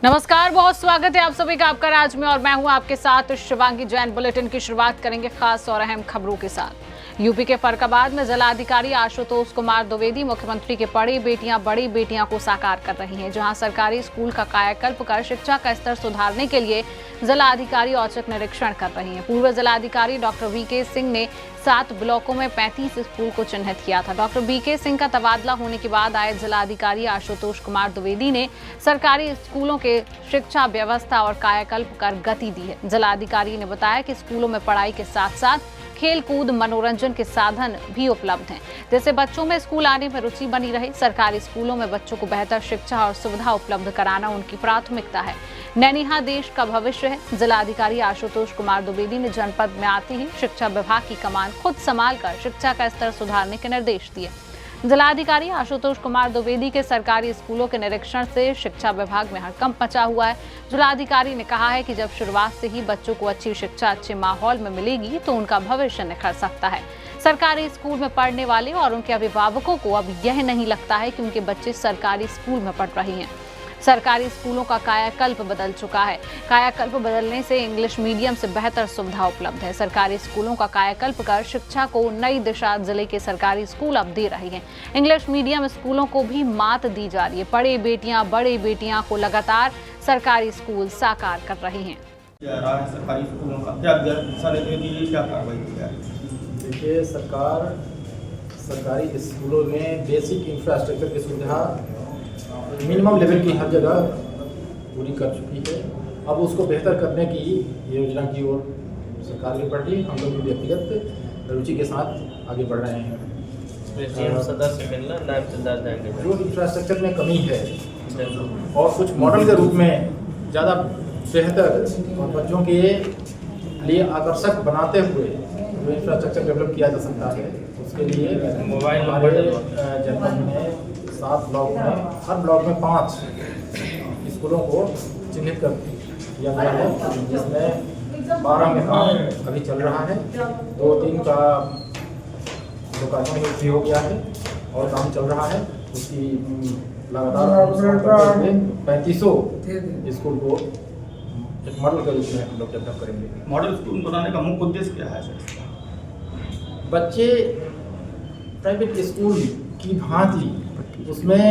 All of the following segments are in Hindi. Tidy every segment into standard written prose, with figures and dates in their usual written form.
नमस्कार, बहुत स्वागत है आप सभी का आपका राज में और मैं हूं आपके साथ शिवांगी जैन। बुलेटिन की शुरुआत करेंगे खास और अहम खबरों के साथ। यूपी के फर्रुखाबाद में जिलाधिकारी आशुतोष कुमार द्विवेदी मुख्यमंत्री के बड़ी बेटियां को साकार कर रही हैं। जहां सरकारी स्कूल का कायाकल्प कर शिक्षा का स्तर सुधारने के लिए जिलाधिकारी औचक निरीक्षण कर रही हैं। पूर्व जिलाधिकारी डॉक्टर वीके सिंह ने 7 ब्लॉकों में 35 स्कूल को चिन्हित किया था। डॉक्टर वीके सिंह का तबादला होने के बाद आए जिलाधिकारी आशुतोष कुमार द्विवेदी ने सरकारी स्कूलों के शिक्षा व्यवस्था और कायाकल्प कर गति दी है। जिलाधिकारी ने बताया कि स्कूलों में पढ़ाई के साथ साथ खेल कूद मनोरंजन के साधन भी उपलब्ध हैं, जिससे बच्चों में स्कूल आने में रुचि बनी रहे। सरकारी स्कूलों में बच्चों को बेहतर शिक्षा और सुविधा उपलब्ध कराना उनकी प्राथमिकता है। नैनीहा देश का भविष्य है। जिलाधिकारी आशुतोष कुमार द्विवेदी ने जनपद में आते ही शिक्षा विभाग की कमान खुद संभालकर शिक्षा का स्तर सुधारने के निर्देश दिए। जिलाधिकारी आशुतोष कुमार द्विवेदी के सरकारी स्कूलों के निरीक्षण से शिक्षा विभाग में हड़कंप मचा हुआ है। जिलाधिकारी ने कहा है कि जब शुरुआत से ही बच्चों को अच्छी शिक्षा अच्छे माहौल में मिलेगी तो उनका भविष्य निखर सकता है। सरकारी स्कूल में पढ़ने वाले और उनके अभिभावकों को अब यह नहीं लगता है कि उनके बच्चे सरकारी स्कूल में पढ़ रहे हैं। सरकारी स्कूलों का कायाकल्प बदल चुका है। कायाकल्प बदलने से इंग्लिश मीडियम से बेहतर सुविधा उपलब्ध है। सरकारी स्कूलों का कायाकल्प कर शिक्षा को नई दिशा जिले के सरकारी स्कूल अब दे रहे हैं। इंग्लिश मीडियम स्कूलों को भी मात दी जा रही है। बड़ी बेटियां को लगातार सरकारी स्कूल साकार कर रहे हैं। सरकारी स्कूलों का क्या कार्रवाई की है? देखिए, सरकार सरकारी स्कूलों में बेसिक इंफ्रास्ट्रक्चर की सुविधा मिनिमम लेवल की हर जगह पूरी कर चुकी है। अब उसको बेहतर करने की योजना की ओर सरकार भी बढ़ रही है। हम लोग भी व्यक्तिगत रुचि के साथ आगे बढ़ रहे हैं। सदस्य मिलना नायब जाएंगे। जो इंफ्रास्ट्रक्चर में कमी है और कुछ मॉडल के रूप में ज़्यादा बेहतर और बच्चों के लिए आकर्षक बनाते हुए जो इंफ्रास्ट्रक्चर डेवलप किया जा सकता है, उसके लिए मोबाइल हमारे जनपद में 7 ब्लॉक में हर ब्लॉक में 5 स्कूलों को चिन्हित कर दिया गया है, जिसमें 12 में काम अभी चल रहा है। 2-3 का लोकार्पण भी हो गया है और काम चल रहा है। उसकी लगातार 3500 स्कूल को एक मॉडल के रूप में हम लोग डेवलप करेंगे। मॉडल स्कूल बनाने का मुख्य उद्देश्य क्या है सर? बच्चे प्राइवेट स्कूल की भांति उसमें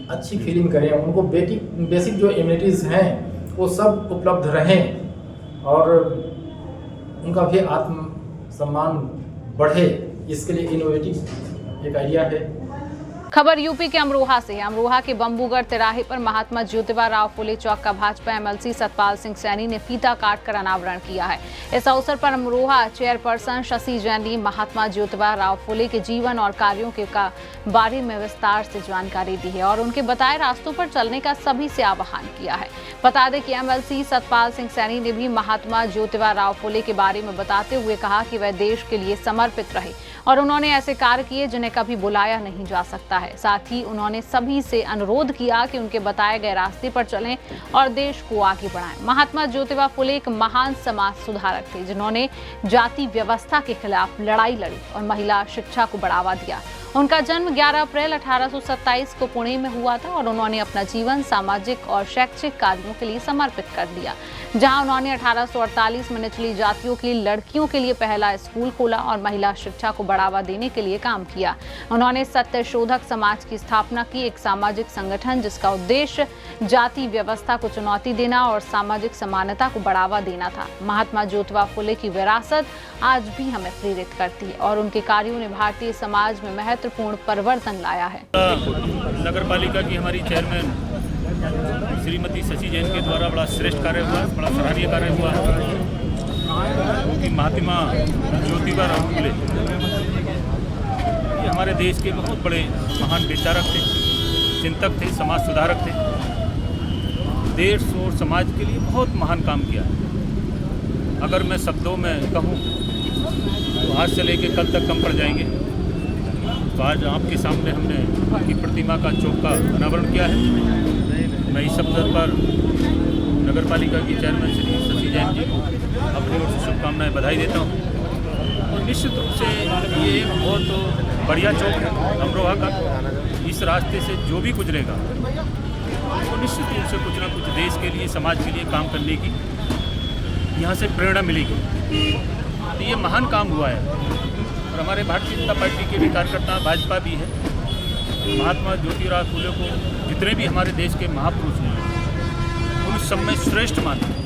अच्छी फीलिंग करें, उनको बेसिक जो इम्यूनिटीज़ हैं वो सब उपलब्ध रहें और उनका भी आत्मसम्मान बढ़े। इसके लिए इनोवेटिव एक आइडिया है। खबर यूपी के अमरोहा से है। अमरोहा के बम्बूगढ़ तिराहे पर महात्मा ज्योतिबा राव फुले चौक का भाजपा एमएलसी सतपाल सिंह सैनी ने फीता काटकर अनावरण किया है। इस अवसर पर अमरोहा चेयरपर्सन शशि जैन ने महात्मा ज्योतिबा राव फुले के जीवन और कार्यों के बारे में विस्तार से जानकारी दी है और उनके बताए रास्तों पर चलने का सभी से आह्वान किया है। बता दें कि एमएलसी सतपाल सिंह सैनी ने भी महात्मा ज्योतिबा राव फुले के बारे में बताते हुए कहा कि वह देश के लिए समर्पित रहे और उन्होंने ऐसे कार्य किए जिन्हें कभी बुलाया नहीं जा सकता है। साथ ही उन्होंने सभी से अनुरोध किया कि उनके बताए गए रास्ते पर चलें और देश को आगे बढ़ाएं। महात्मा ज्योतिबा फुले एक महान समाज सुधारक थे, जिन्होंने जाति व्यवस्था के खिलाफ लड़ाई लड़ी और महिला शिक्षा को बढ़ावा दिया। उनका जन्म 11 अप्रैल 1827 को पुणे में हुआ था और उन्होंने अपना जीवन सामाजिक और शैक्षिक कार्यों के लिए समर्पित कर दिया। जहां उन्होंने 1848 में निचली जातियों की लड़कियों के लिए पहला स्कूल खोला और महिला शिक्षा को बढ़ावा देने के लिए काम किया। उन्होंने सत्यशोधक समाज की स्थापना की, एक सामाजिक संगठन जिसका उद्देश्य जाति व्यवस्था को चुनौती देना और सामाजिक समानता को बढ़ावा देना था। महात्मा ज्योतिबा फुले की विरासत आज भी हमें प्रेरित करती है और उनके कार्यों ने भारतीय समाज में महत्वपूर्ण परिवर्तन लाया है। नगर पालिका की हमारी चेयरमैन श्रीमती शशि जैन के द्वारा बड़ा श्रेष्ठ कार्य हुआ, बड़ा सराहनीय कार्य हुआ कि महात्मा ज्योतिबा राव फुले ये हमारे देश के बहुत बड़े महान विचारक थे, चिंतक थे, समाज सुधारक थे। देश और समाज के लिए बहुत महान काम किया। अगर मैं शब्दों में कहूँ तो आज से लेकर कल तक कम पड़ जाएंगे। तो आज आपके सामने हमने उनकी प्रतिमा का चौक का अनावरण किया है। मैं इस अवसर पर नगर पालिका की चेयरमैन श्री शशि जैन जी को अपनी ओर से शुभकामनाएं बधाई देता हूँ। और निश्चित रूप से ये एक बहुत बढ़िया चौक है अमरोहा का। इस रास्ते से जो भी गुजरेगा निश्चित रूप से कुछ ना कुछ देश के लिए, समाज के लिए काम करने की यहाँ से प्रेरणा मिलेगी। तो ये महान काम हुआ है और हमारे भारतीय जनता पार्टी के भी कार्यकर्ता, भाजपा भी है, महात्मा ज्योतिराव फुले को जितने भी हमारे देश के महापुरुष हैं उन सब में श्रेष्ठ मानते हैं।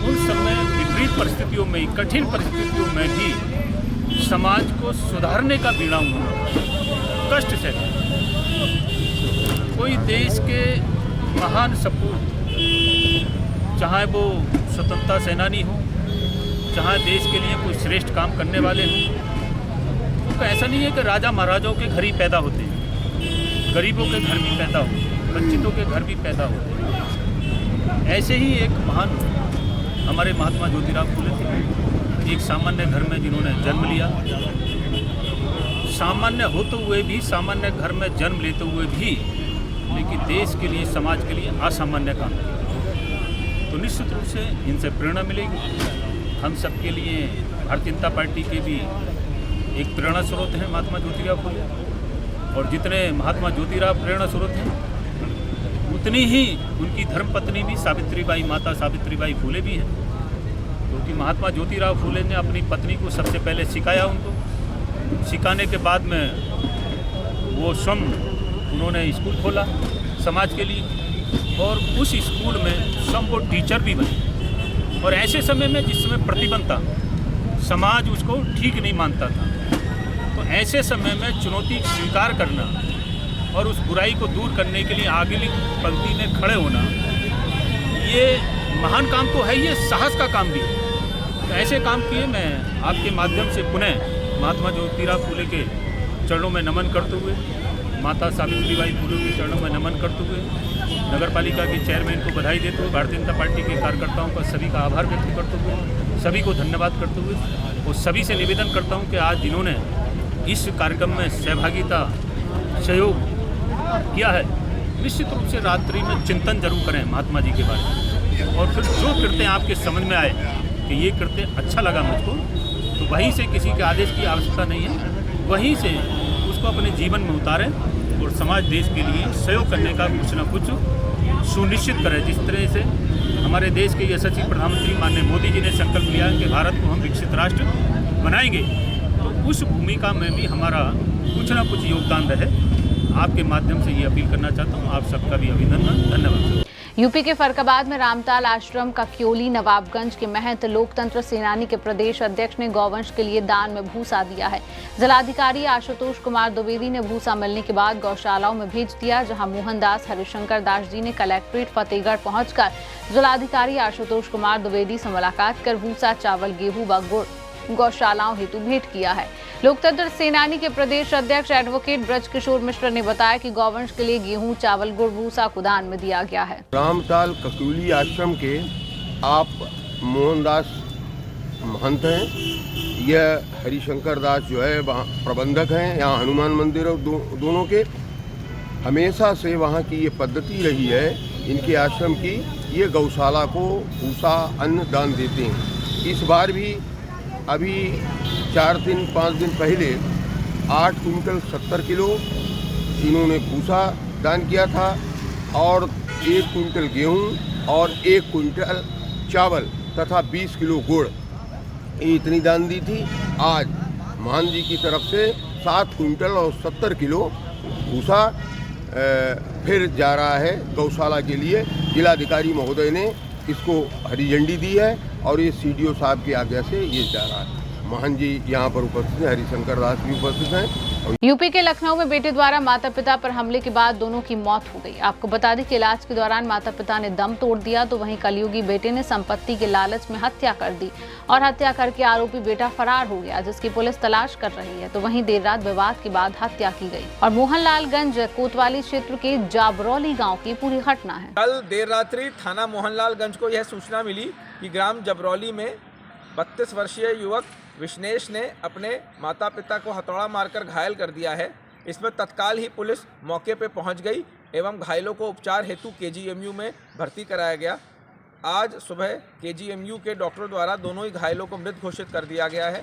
उन समय विपरीत परिस्थितियों में, कठिन परिस्थितियों में भी समाज को सुधारने का बीड़ा उन्होंने कष्ट से कोई देश के महान सपूत, चाहे वो स्वतंत्रता सेनानी हो, चाहे देश के लिए कोई श्रेष्ठ काम करने वाले हों, तो ऐसा नहीं है कि राजा महाराजाओं के घर ही पैदा होते हैं, गरीबों के घर भी पैदा होते हैं, वंचितों के घर भी पैदा होते हैं। ऐसे ही एक महान हमारे महात्मा ज्योतिराव फुले थे, एक सामान्य घर में जिन्होंने जन्म लिया, सामान्य होते हुए भी, सामान्य घर में जन्म लेते हुए भी, लेकिन देश के लिए, समाज के लिए असामान्य काम किया। तो निश्चित रूप से इनसे प्रेरणा मिलेगी। हम सब के लिए भारतीय जनता पार्टी के भी एक प्रेरणा स्रोत हैं महात्मा ज्योतिराव फुले, और जितने महात्मा ज्योतिराव प्रेरणा स्रोत हैं उतनी ही उनकी धर्मपत्नी भी सावित्रीबाई, माता सावित्रीबाई फुले भी हैं, क्योंकि महात्मा ज्योतिराव फुले ने अपनी पत्नी को सबसे पहले सिखाया। उनको सिखाने के बाद में वो स्वयं उन्होंने स्कूल खोला समाज के लिए, और उस स्कूल में स्वयं वो टीचर भी बने। और ऐसे समय में जिस समय प्रतिबंध था, समाज उसको ठीक नहीं मानता था, तो ऐसे समय में चुनौती स्वीकार करना और उस बुराई को दूर करने के लिए आगे की पंक्ति में खड़े होना, ये महान काम तो है, ये साहस का काम भी है। तो ऐसे काम किए मैं आपके माध्यम से पुनः महात्मा ज्योतिराव फुले के चरणों में नमन करते हुए, माता सावित्रीबाई फुले के चरणों में नमन करते हुए, नगर पालिका के चेयरमैन को बधाई देते हुए, भारतीय जनता पार्टी के कार्यकर्ताओं का सभी का आभार व्यक्त करते हुए, सभी को धन्यवाद करते हुए, और सभी से निवेदन करता हूँ कि आज जिन्होंने इस कार्यक्रम में सहभागिता, सहयोग किया है, निश्चित रूप से रात्रि में चिंतन जरूर करें महात्मा जी के बारे में, और फिर जो कृत्य आपके समझ में आए कि ये कृत्य अच्छा लगा मुझको, तो वहीं से, किसी के आदेश की आवश्यकता नहीं है, वहीं से उसको अपने जीवन में उतारें और समाज, देश के लिए सहयोग करने का कुछ न कुछ सुनिश्चित करें। जिस तरह से हमारे देश के यशस्वी प्रधानमंत्री माननीय मोदी जी ने संकल्प लिया है कि भारत को हम विकसित राष्ट्र बनाएंगे, तो उस भूमिका में भी हमारा कुछ न कुछ योगदान रहे। आपके माध्यम से ये अपील करना चाहता हूँ। आप सबका भी अभिनंदन, धन्यवाद। यूपी के फरकाबाद में रामताल आश्रम का क्योली नवाबगंज के महंत लोकतंत्र सेनानी के प्रदेश अध्यक्ष ने गौवंश के लिए दान में भूसा दिया है। जिलाधिकारी आशुतोष कुमार द्विवेदी ने भूसा मिलने के बाद गौशालाओं में भेज दिया, जहां मोहनदास हरिशंकर दास जी ने कलेक्ट्रेट फतेहगढ़ पहुंचकर जिलाधिकारी आशुतोष कुमार द्विवेदी से मुलाकात कर भूसा, चावल, गेहूं व गुड़ गौशालाओं हेतु भेंट किया है। लोकतंत्र सेनानी के प्रदेश अध्यक्ष एडवोकेट ब्रजकिशोर मिश्र ने बताया कि गौवंश के लिए गेहूं, चावल, गुड़, भूसा को दान में दिया गया है। रामताल कक्यूली आश्रम के आप मोहनदास महंत हैं, यह हरिशंकर दास जो है वहाँ प्रबंधक हैं, यहाँ हनुमान मंदिर और दोनों के। हमेशा से वहाँ की ये पद्धति रही है इनके आश्रम की, ये गौशाला को भूसा, अन्न दान देते हैं। इस बार भी अभी 4-5 दिन पहले 8 क्विंटल 70 किलो इन्होंने भूसा दान किया था, और 1 क्विंटल गेहूं और 1 क्विंटल चावल तथा 20 किलो गुड़, ये इतनी दान दी थी। आज मान जी की तरफ से 7 क्विंटल और 70 किलो भूसा फिर जा रहा है गौशाला के लिए। जिलाधिकारी महोदय ने इसको हरी झंडी दी है और ये सीडीओ साहब की आज्ञा से ये जा रहा है। महान जी यहाँ पर उपस्थित हैं, हरिशंकर दास भी उपस्थित हैं। यूपी के लखनऊ में बेटे द्वारा माता पिता पर हमले के बाद दोनों की मौत हो गई। आपको बता दें कि इलाज के दौरान माता पिता ने दम तोड़ दिया, तो वहीं कलयुगी बेटे ने संपत्ति के लालच में हत्या कर दी और हत्या करके आरोपी बेटा फरार हो गया, जिसकी पुलिस तलाश कर रही है। तो वहीं देर रात विवाद के बाद हत्या की गई। और मोहनलालगंज कोतवाली क्षेत्र के जाबरौली गाँव की पूरी घटना है। कल देर रात्रि थाना मोहनलालगंज को यह सूचना मिली कि ग्राम जबरौली में 32 वर्षीय युवक विष्णेश ने अपने माता पिता को हथौड़ा मारकर घायल कर दिया है। इसमें तत्काल ही पुलिस मौके पर पहुंच गई एवं घायलों को उपचार हेतु केजीएमयू में भर्ती कराया गया। आज सुबह केजीएमयू के डॉक्टरों द्वारा दोनों ही घायलों को मृत घोषित कर दिया गया है।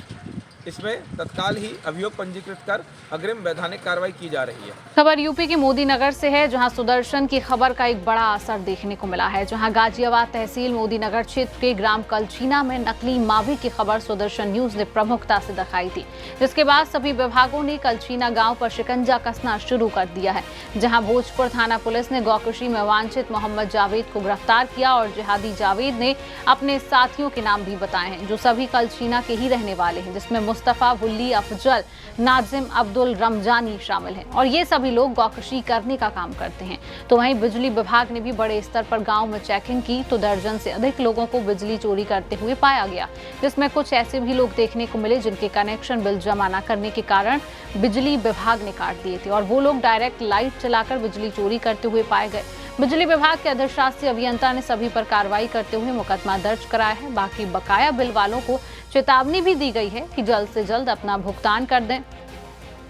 इसमें तत्काल ही अभियोग पंजीकृत कर अग्रिम वैधानिक कार्रवाई की जा रही है। खबर यूपी के मोदी नगर से है, जहां सुदर्शन की खबर का एक बड़ा असर देखने को मिला है। जहां गाजियाबाद तहसील मोदी नगर क्षेत्र के ग्राम कलचीना में नकली मावी की खबर सुदर्शन न्यूज ने प्रमुखता से दिखाई थी, जिसके बाद सभी विभागों ने कलचीना गांव पर शिकंजा कसना शुरू कर दिया है। जहां भोजपुर थाना पुलिस ने गौकशी में वांछित मोहम्मद जावेद को गिरफ्तार किया और जिहादी जावेद ने अपने साथियों के नाम भी बताए हैं, जो सभी कलचीना के ही रहने वाले हैं, जिसमें मुस्तफा, वुल्ली, अफजल, नाजिम, अब्दुल, रमजानी शामिल हैं और ये सभी लोग गौकशी करने का काम करते हैं। तो वहीं बिजली विभाग ने भी बड़े स्तर पर गांव में चेकिंग की तो दर्जन से अधिक लोगों को बिजली चोरी करते हुए पाया गया, जिसमें कुछ ऐसे भी लोग देखने को मिले जिनके कनेक्शन बिल जमा न करने के कारण बिजली विभाग ने काट दिए थे और वो लोग डायरेक्ट लाइट चलाकर बिजली चोरी करते हुए पाए गए। बिजली विभाग के अधिशासी अभियंता ने सभी पर कार्रवाई करते हुए मुकदमा दर्ज कराया है। बाकी बकाया बिल वालों को चेतावनी भी दी गई है कि जल्द से जल्द अपना भुगतान कर दें,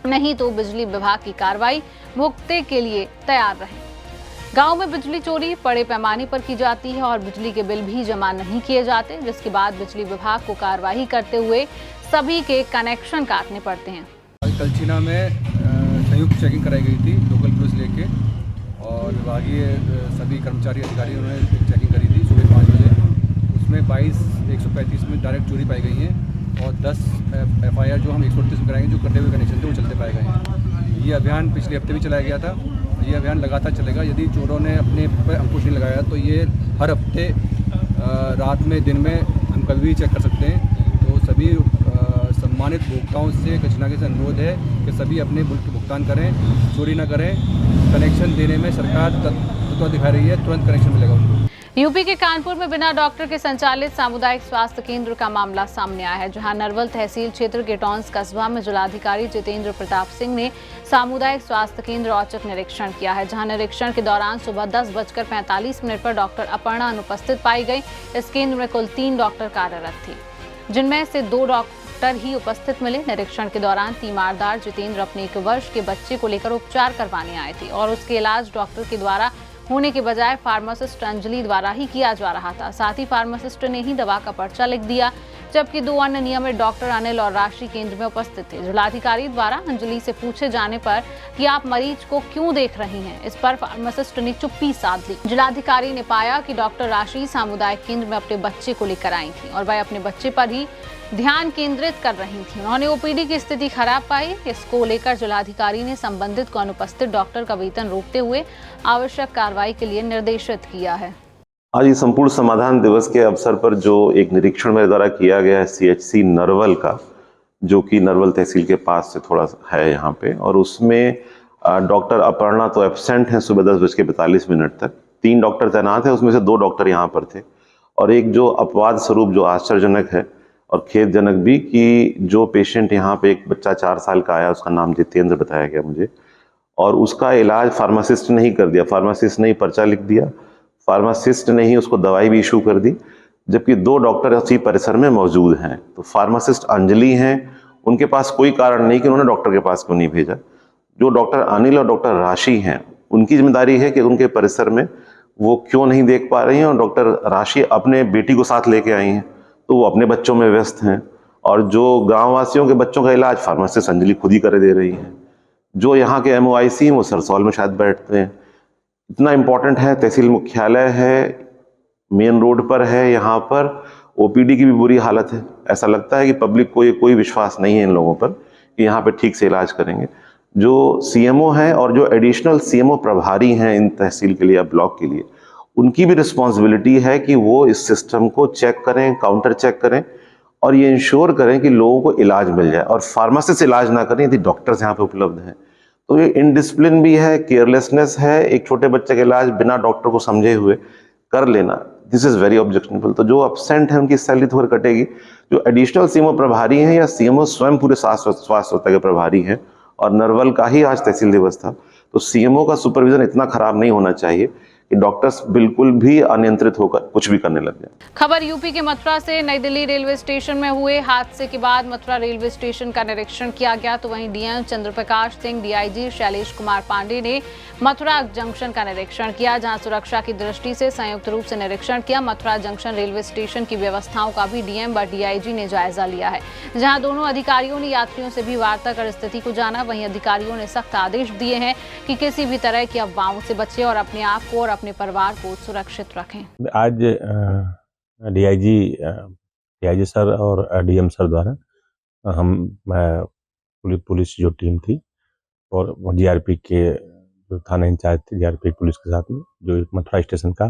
नहीं तो बिजली विभाग की कार्रवाई भुगतने के लिए तैयार रहें। गांव में बिजली चोरी बड़े पैमाने पर की जाती है और बिजली के बिल भी जमा नहीं किए जाते, जिसके बाद बिजली विभाग को कार्रवाई करते हुए सभी के कनेक्शन काटने पड़ते हैं। कलचीना में संयुक्त चेकिंग कराई गई थी लोकल पुलिस लेके और विभागीय सभी कर्मचारी अधिकारियों ने चेकिंग करी थी सुबह 5 बजे। उसमें 135 में डायरेक्ट चोरी पाई गई हैं और 10 FIR जो हम 138 में कराएंगे जो कटे हुए कनेक्शन थे वो चलते पाए गए हैं। ये अभियान पिछले हफ्ते भी चलाया गया था, ये अभियान लगातार चलेगा। यदि चोरों ने अपने पर अंकुश नहीं लगाया तो ये हर हफ्ते रात में दिन में हम कभी भी चेक कर सकते हैं। तो सभी सम्मानित भुगताओं से कचनाके से अनुरोध है कि सभी अपने बिल के भुगतान करें, चोरी न करें। कनेक्शन देने में सरकार तत्पर दिखा रही है, तुरंत कनेक्शन मिलेगा उनको। यूपी के कानपुर में बिना डॉक्टर के संचालित सामुदायिक स्वास्थ्य केंद्र का मामला सामने आया है, जहां नरवल तहसील क्षेत्र के टॉन्स कस्बा में जिलाधिकारी जितेंद्र प्रताप सिंह ने सामुदायिक स्वास्थ्य केंद्र औचक निरीक्षण किया है। जहां निरीक्षण के दौरान सुबह 10:45 पर डॉक्टर अपर्णा अनुपस्थित पाई गई। इस केंद्र में कुल 3 डॉक्टर कार्यरत थे, जिनमें से 2 डॉक्टर ही उपस्थित मिले। निरीक्षण के दौरान तीमारदार जितेंद्र अपने 1 वर्ष के बच्चे को लेकर उपचार करवाने आए थे और उसके इलाज डॉक्टर के द्वारा होने के बजाय फार्मासिस्ट अंजलि द्वारा ही किया जा रहा था। साथ ही फार्मासिस्ट ने ही दवा का पर्चा लिख दिया, जबकि 2 अन्य नियमित डॉक्टर अनिल और राशि केंद्र में उपस्थित थे। जिलाधिकारी द्वारा अंजलि से पूछे जाने पर कि आप मरीज को क्यों देख रही हैं, इस पर फार्मासिस्ट ने चुप्पी साध ली। जिलाधिकारी ने पाया कि डॉक्टर राशि सामुदायिक केंद्र में अपने बच्चे को लेकर आई थी और वह अपने बच्चे पर ही ध्यान केंद्रित कर रही थी। उन्होंने ओपीडी की स्थिति खराब पाई। इसको लेकर जिलाधिकारी ने संबंधित को अनुपस्थित डॉक्टर का वेतन रोकते हुए आवश्यक कार्रवाई के लिए निर्देशित किया है। आज ये संपूर्ण समाधान दिवस के अवसर पर जो एक निरीक्षण मेरे द्वारा किया गया है CHC नरवल का, जो कि नरवल तहसील के पास से थोड़ा है यहाँ पे, और उसमें डॉक्टर अपर्णा तो एब्सेंट हैं सुबह 10:42 तक। 3 डॉक्टर तैनात हैं, उसमें से 2 डॉक्टर यहाँ पर थे और एक जो अपवाद स्वरूप जो आश्चर्यजनक है और खेदजनक भी कि जो पेशेंट यहाँ पे एक बच्चा 4 साल का आया, उसका नाम जितेंद्र बताया गया मुझे, और उसका इलाज फार्मासिस्ट ने ही कर दिया। फार्मासिस्ट ने ही पर्चा लिख दिया, फार्मासिस्ट ने ही उसको दवाई भी इशू कर दी, जबकि 2 डॉक्टर उसी परिसर में मौजूद हैं। तो फार्मासिस्ट अंजलि हैं, उनके पास कोई कारण नहीं कि उन्होंने डॉक्टर के पास क्यों नहीं भेजा। जो डॉक्टर अनिल और डॉक्टर राशि हैं, उनकी जिम्मेदारी है कि उनके परिसर में वो क्यों नहीं देख पा रही हैं, और डॉक्टर राशि अपने बेटी को साथ लेके आई हैं तो वो अपने बच्चों में व्यस्त हैं, और जो गाँव वासियों के बच्चों का इलाज फार्मासिस्ट अंजलि खुद ही कर दे रही हैं। जो यहाँ के MOIC हैं वो सरसौल में शायद बैठते हैं। इतना इम्पोर्टेंट है, तहसील मुख्यालय है, मेन रोड पर है, यहाँ पर OPD की भी बुरी हालत है। ऐसा लगता है कि पब्लिक को ये कोई विश्वास नहीं है इन लोगों पर कि यहाँ पे ठीक से इलाज करेंगे। जो CMO है और जो एडिशनल CMO प्रभारी हैं इन तहसील के लिए या ब्लॉक के लिए, उनकी भी रिस्पॉन्सिबिलिटी है कि वो इस सिस्टम को चेक करें, काउंटर चेक करें और ये इंश्योर करें कि लोगों को इलाज मिल जाए, और फार्मासिस्ट इलाज ना करें यदि डॉक्टर्स यहाँ पे उपलब्ध हैं। तो ये इनडिसिप्लिन भी है, केयरलेसनेस है, एक छोटे बच्चे का इलाज बिना डॉक्टर को समझे हुए कर लेना, दिस इज़ वेरी ऑब्जेक्शनेबल। तो जो एब्सेंट है उनकी सैलरी थोड़ी कटेगी। जो एडिशनल CMO प्रभारी हैं या CMO स्वयं पूरे स्वास्थ्य के प्रभारी हैं, और नरवल का ही आज तहसील दिवस था, तो CMO का सुपरविजन इतना खराब नहीं होना चाहिए कि डॉक्टर्स बिल्कुल भी अनियंत्रित होकर कुछ भी करने लग जाए। खबर यूपी के मथुरा से। नई दिल्ली रेलवे स्टेशन में हुए हादसे के बाद मथुरा रेलवे स्टेशन का निरीक्षण किया गया, तो वहीं डीएम चंद्रप्रकाश सिंह, डीआईजी शैलेश कुमार पांडे ने मथुरा जंक्शन का निरीक्षण किया, जहां सुरक्षा की दृष्टि से संयुक्त रूप से निरीक्षण किया। मथुरा जंक्शन रेलवे स्टेशन की व्यवस्थाओं का भी डीएम व डीआईजी ने जायजा लिया है, जहां दोनों अधिकारियों ने यात्रियों से भी वार्ता कर स्थिति को जाना। वहीं अधिकारियों ने सख्त आदेश दिए हैं कि किसी भी तरह की अफवाहों से बचें और अपने आप को और अपने परिवार को सुरक्षित रखें। आज डीआईजी सर और डीएम सर द्वारा पुलिस जो टीम थी और जीआरपी के जो थाना इंचार्ज थे, जीआरपी पुलिस के साथ में जो मथुरा स्टेशन का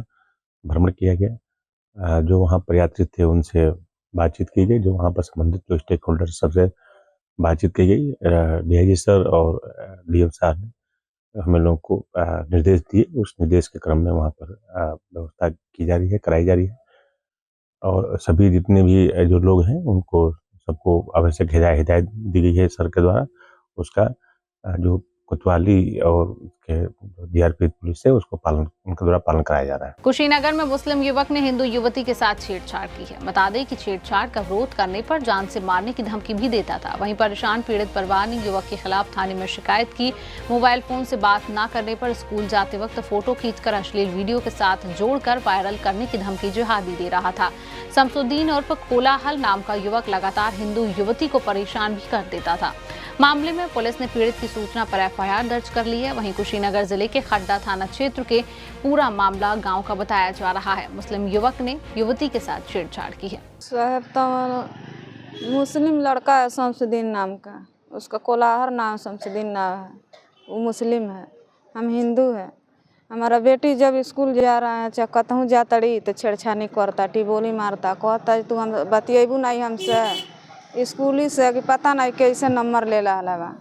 भ्रमण किया गया, जो वहाँ पर यात्री थे उनसे बातचीत की गई, जो वहाँ पर संबंधित जो स्टेक होल्डर सबसे बातचीत की गई। डीआईजी सर और डीएम सर ने हमें लोगों को निर्देश दिए, उस निर्देश के क्रम में वहाँ पर व्यवस्था की जा रही है, कराई जा रही है और सभी जितने भी जो लोग हैं उनको सबको आवश्यक हिदायत दी गई है सर के द्वारा। उसका जो कोतवाली और जीआरपी पुलिस है उसको उनके द्वारा पालन कराया जा रहा है। कुशीनगर में मुस्लिम युवक ने हिंदू युवती के साथ छेड़छाड़ की है। बता दें कि छेड़छाड़ का विरोध करने पर जान से मारने की धमकी भी देता था। वहीं परेशान पीड़ित परिवार ने युवक के खिलाफ थाने में शिकायत की। मोबाइल फोन से बात न करने पर स्कूल जाते वक्त फोटो खींचकर अश्लील वीडियो के साथ जोड़कर वायरल करने की धमकी जिहादी दे रहा था। शमसुद्दीन उर्फ कोलाहल नाम का युवक लगातार हिंदू युवती को परेशान भी कर देता था। मामले में पुलिस ने पीड़ित की सूचना पर एफआईआर दर्ज कर ली है। वहीं कुशीनगर जिले के खड्डा थाना क्षेत्र के पूरा मामला गांव का बताया जा रहा है। मुस्लिम युवक ने युवती के साथ छेड़छाड़ की है। साहब तो मुस्लिम लड़का है शमसुद्दीन नाम का, उसका कोलाहर नाम शमसुद्दीन नाम है, वो मुस्लिम है, हम हिंदू है। हमारा बेटी जब स्कूल जा रहा है चाहे कतहूँ जातड़ी तो छेड़छानी करता, टिबोली मारता, कहता तू हम बतियेबू नहीं हमसे स्कूली से कि पता नहीं कैसे नंबर ले ला बा।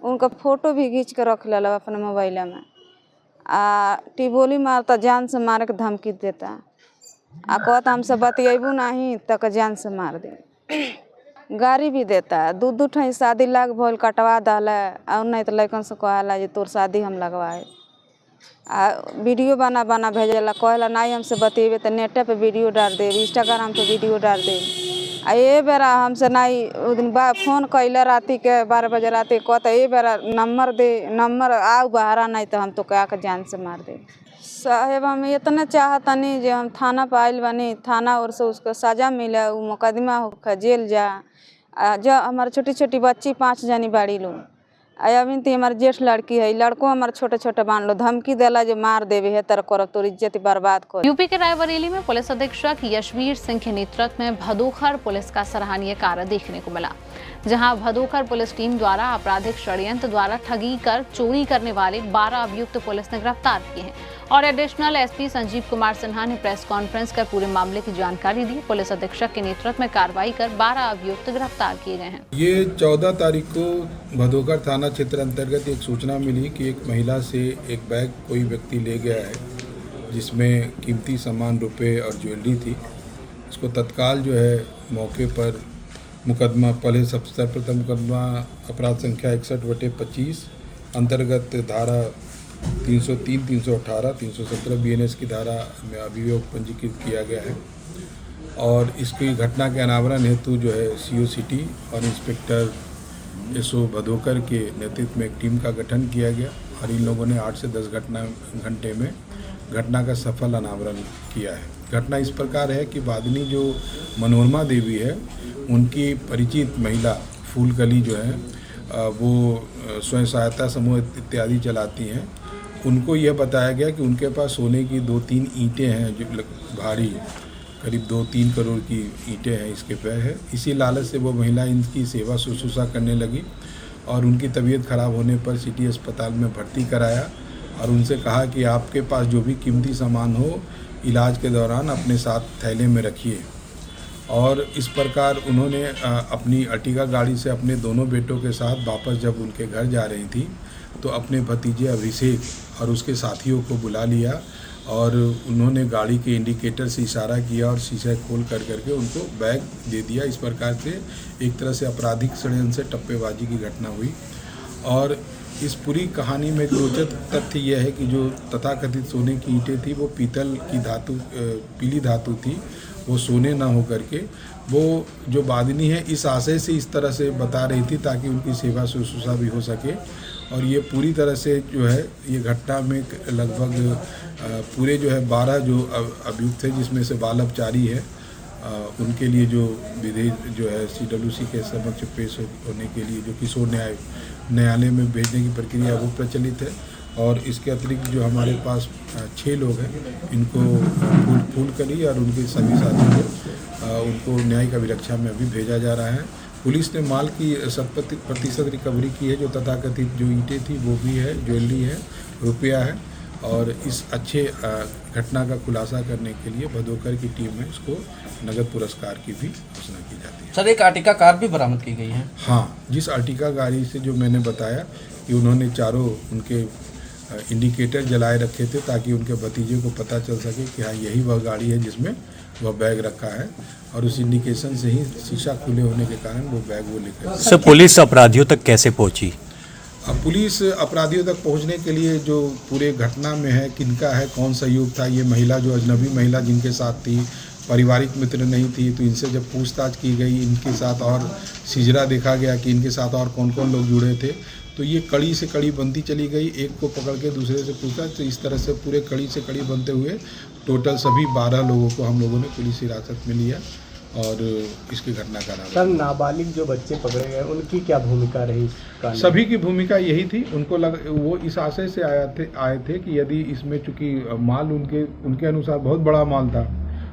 उनका फोटो भी खींच के रख ले अपने मोबाइल में। टिबोली मारता, जान से मारे के धमकी देता आ कहता हमसे बतियेबू नहीं तक जान से मार दे। गाड़ी भी देता है। दू ठे शादी लग भल कटवा डाला और नहीं तो लड़कन से कहला जे तोर शादी हम लगवाए। वीडियो बना भेजला, कहला नहीं हमसे बतिएबे तो नेटे पे वीडियो डाल दे, इंस्टाग्राम पे वीडियो डाल दे। ये बेरा हमसे नहीं उस दिन फोन कैला राती के 12 बजे राती, कहता ये बेरा नंबर आओ बहरा नहीं तो हम तो क्या के जान से मार दे। साहेब हम इतना चाहतनी जो हम थाना पर आइल बनी, थाना और से उसको सजा मिले, वो मुकदमा हो जेल जा। जो हमारे छोटी छोटी बच्ची 5 जनी बाड़ी लो, अभी तो हमारे जेठ लड़की है, लड़को हमारे छोटे छोटे बांध लो, धमकी देला जो मार देवे है तर कर तोर इज्जत बर्बाद कर। यूपी के रायबरेली में पुलिस अधीक्षक यशवीर सिंह के नेतृत्व में भदोखर पुलिस का सराहनीय कार्य देखने को मिला, जहां भदोखर पुलिस टीम द्वारा आपराधिक षड्यंत्र द्वारा ठगी कर चोरी करने वाले 12 अभियुक्त पुलिस ने गिरफ्तार किए हैं। और एडिशनल एसपी संजीव कुमार सिन्हा ने प्रेस कॉन्फ्रेंस कर पूरे मामले की जानकारी दी। पुलिस अधीक्षक के नेतृत्व में कार्रवाई कर 12 अभियुक्त गिरफ्तार किए गए हैं। ये 14 तारीख को भदोखर थाना क्षेत्र अंतर्गत एक सूचना मिली कि एक महिला से एक बैग कोई व्यक्ति ले गया है, जिसमें कीमती सामान, रुपए और ज्वेलरी थी। उसको तत्काल जो है मौके पर मुकदमा, पहले सर्वप्रथम मुकदमा अपराध संख्या 61/25 अंतर्गत धारा 303, 318, 317 बीएनएस की धारा में अभियोग पंजीकृत किया गया है। और इसकी घटना के अनावरण हेतु जो है सीओ सिटी और इंस्पेक्टर एसओ भदोखर के नेतृत्व में एक टीम का गठन किया गया और इन लोगों ने 8 से 10 घंटे में घटना का सफल अनावरण किया है। घटना इस प्रकार है कि वादिनी जो मनोरमा देवी है, उनकी परिचित महिला फूलकली जो है वो स्वयं सहायता समूह इत्यादि चलाती हैं। उनको यह बताया गया कि उनके पास सोने की 2-3 ईंटें हैं जो भारी, करीब 2-3 करोड़ की ईंटें हैं इसके पे है। इसी लालच से वो महिला इनकी सेवा शुश्रूषा करने लगी और उनकी तबीयत खराब होने पर सिटी अस्पताल में भर्ती कराया और उनसे कहा कि आपके पास जो भी कीमती सामान हो इलाज के दौरान अपने साथ थैले में रखिए। और इस प्रकार उन्होंने अपनी अर्टिगा गाड़ी से अपने दोनों बेटों के साथ वापस जब उनके घर जा रही थी तो अपने भतीजे अभिषेक और उसके साथियों को बुला लिया और उन्होंने गाड़ी के इंडिकेटर से इशारा किया और शीशा खोल करके उनको बैग दे दिया। इस प्रकार से एक तरह से आपराधिक षड्यंत्र से टप्पेबाजी की घटना हुई और इस पूरी कहानी में एक रोचक तथ्य यह है कि जो तथाकथित सोने की ईंटें थी वो पीतल की धातु, पीली धातु थी, वो सोने ना हो करके वो जो बादनी है इस आशय से इस तरह से बता रही थी ताकि उनकी सेवा शुश्रूषा भी हो सके। और ये पूरी तरह से जो है ये घटना में लगभग पूरे जो है 12 जो अभियुक्त थे, जिसमें से बालअपचारी है, उनके लिए जो विधि जो है CWC के समक्ष पेश होने के लिए जो किशोर न्यायालय में भेजने की प्रक्रिया वो प्रचलित है। और इसके अतिरिक्त जो हमारे पास 6 लोग हैं, इनको फूलकली और उनके सभी साथियों को उनको न्यायिक अभिरक्षा में अभी भेजा जा रहा है। पुलिस ने माल की 70% रिकवरी की है। जो तथाकथित जो ईंटें थी वो भी है, ज्वेलरी है, रुपया है। और इस अच्छे घटना का खुलासा करने के लिए भदोकर की टीम में इसको नगद पुरस्कार की भी घोषणा की जाती है। सर, एक आर्टिका कार भी बरामद की गई है। हाँ, जिस आर्टिका गाड़ी से जो मैंने बताया कि उन्होंने चारों उनके इंडिकेटर जलाए रखे थे ताकि उनके भतीजे को पता चल सके कि हाँ यही वह गाड़ी है जिसमें वह बैग रखा है, और उस इंडिकेशन से ही शीशा खुले होने के कारण वो बैग वो लेकर। सर, पुलिस अपराधियों तक कैसे पहुंची? पुलिस अपराधियों तक पहुंचने के लिए जो पूरे घटना में है, किनका है, कौन सहयोग था, ये महिला जो अजनबी महिला जिनके साथ थी, पारिवारिक मित्र नहीं थी, तो इनसे जब पूछताछ की गई, इनके साथ और सिजरा देखा गया कि इनके साथ और कौन कौन लोग जुड़े थे, तो ये कड़ी से कड़ी बनती चली गई। एक को पकड़ के दूसरे से पूछा, तो इस तरह से पूरे कड़ी से कड़ी बनते हुए टोटल सभी 12 लोगों को हम लोगों ने पुलिस हिरासत में लिया और इसकी घटना का नाम। सर, नाबालिग जो बच्चे पकड़े गए उनकी क्या भूमिका रही? सभी की भूमिका यही थी। उनको वो इस आशय से आए थे कि यदि इसमें चूँकि माल उनके अनुसार बहुत बड़ा माल था,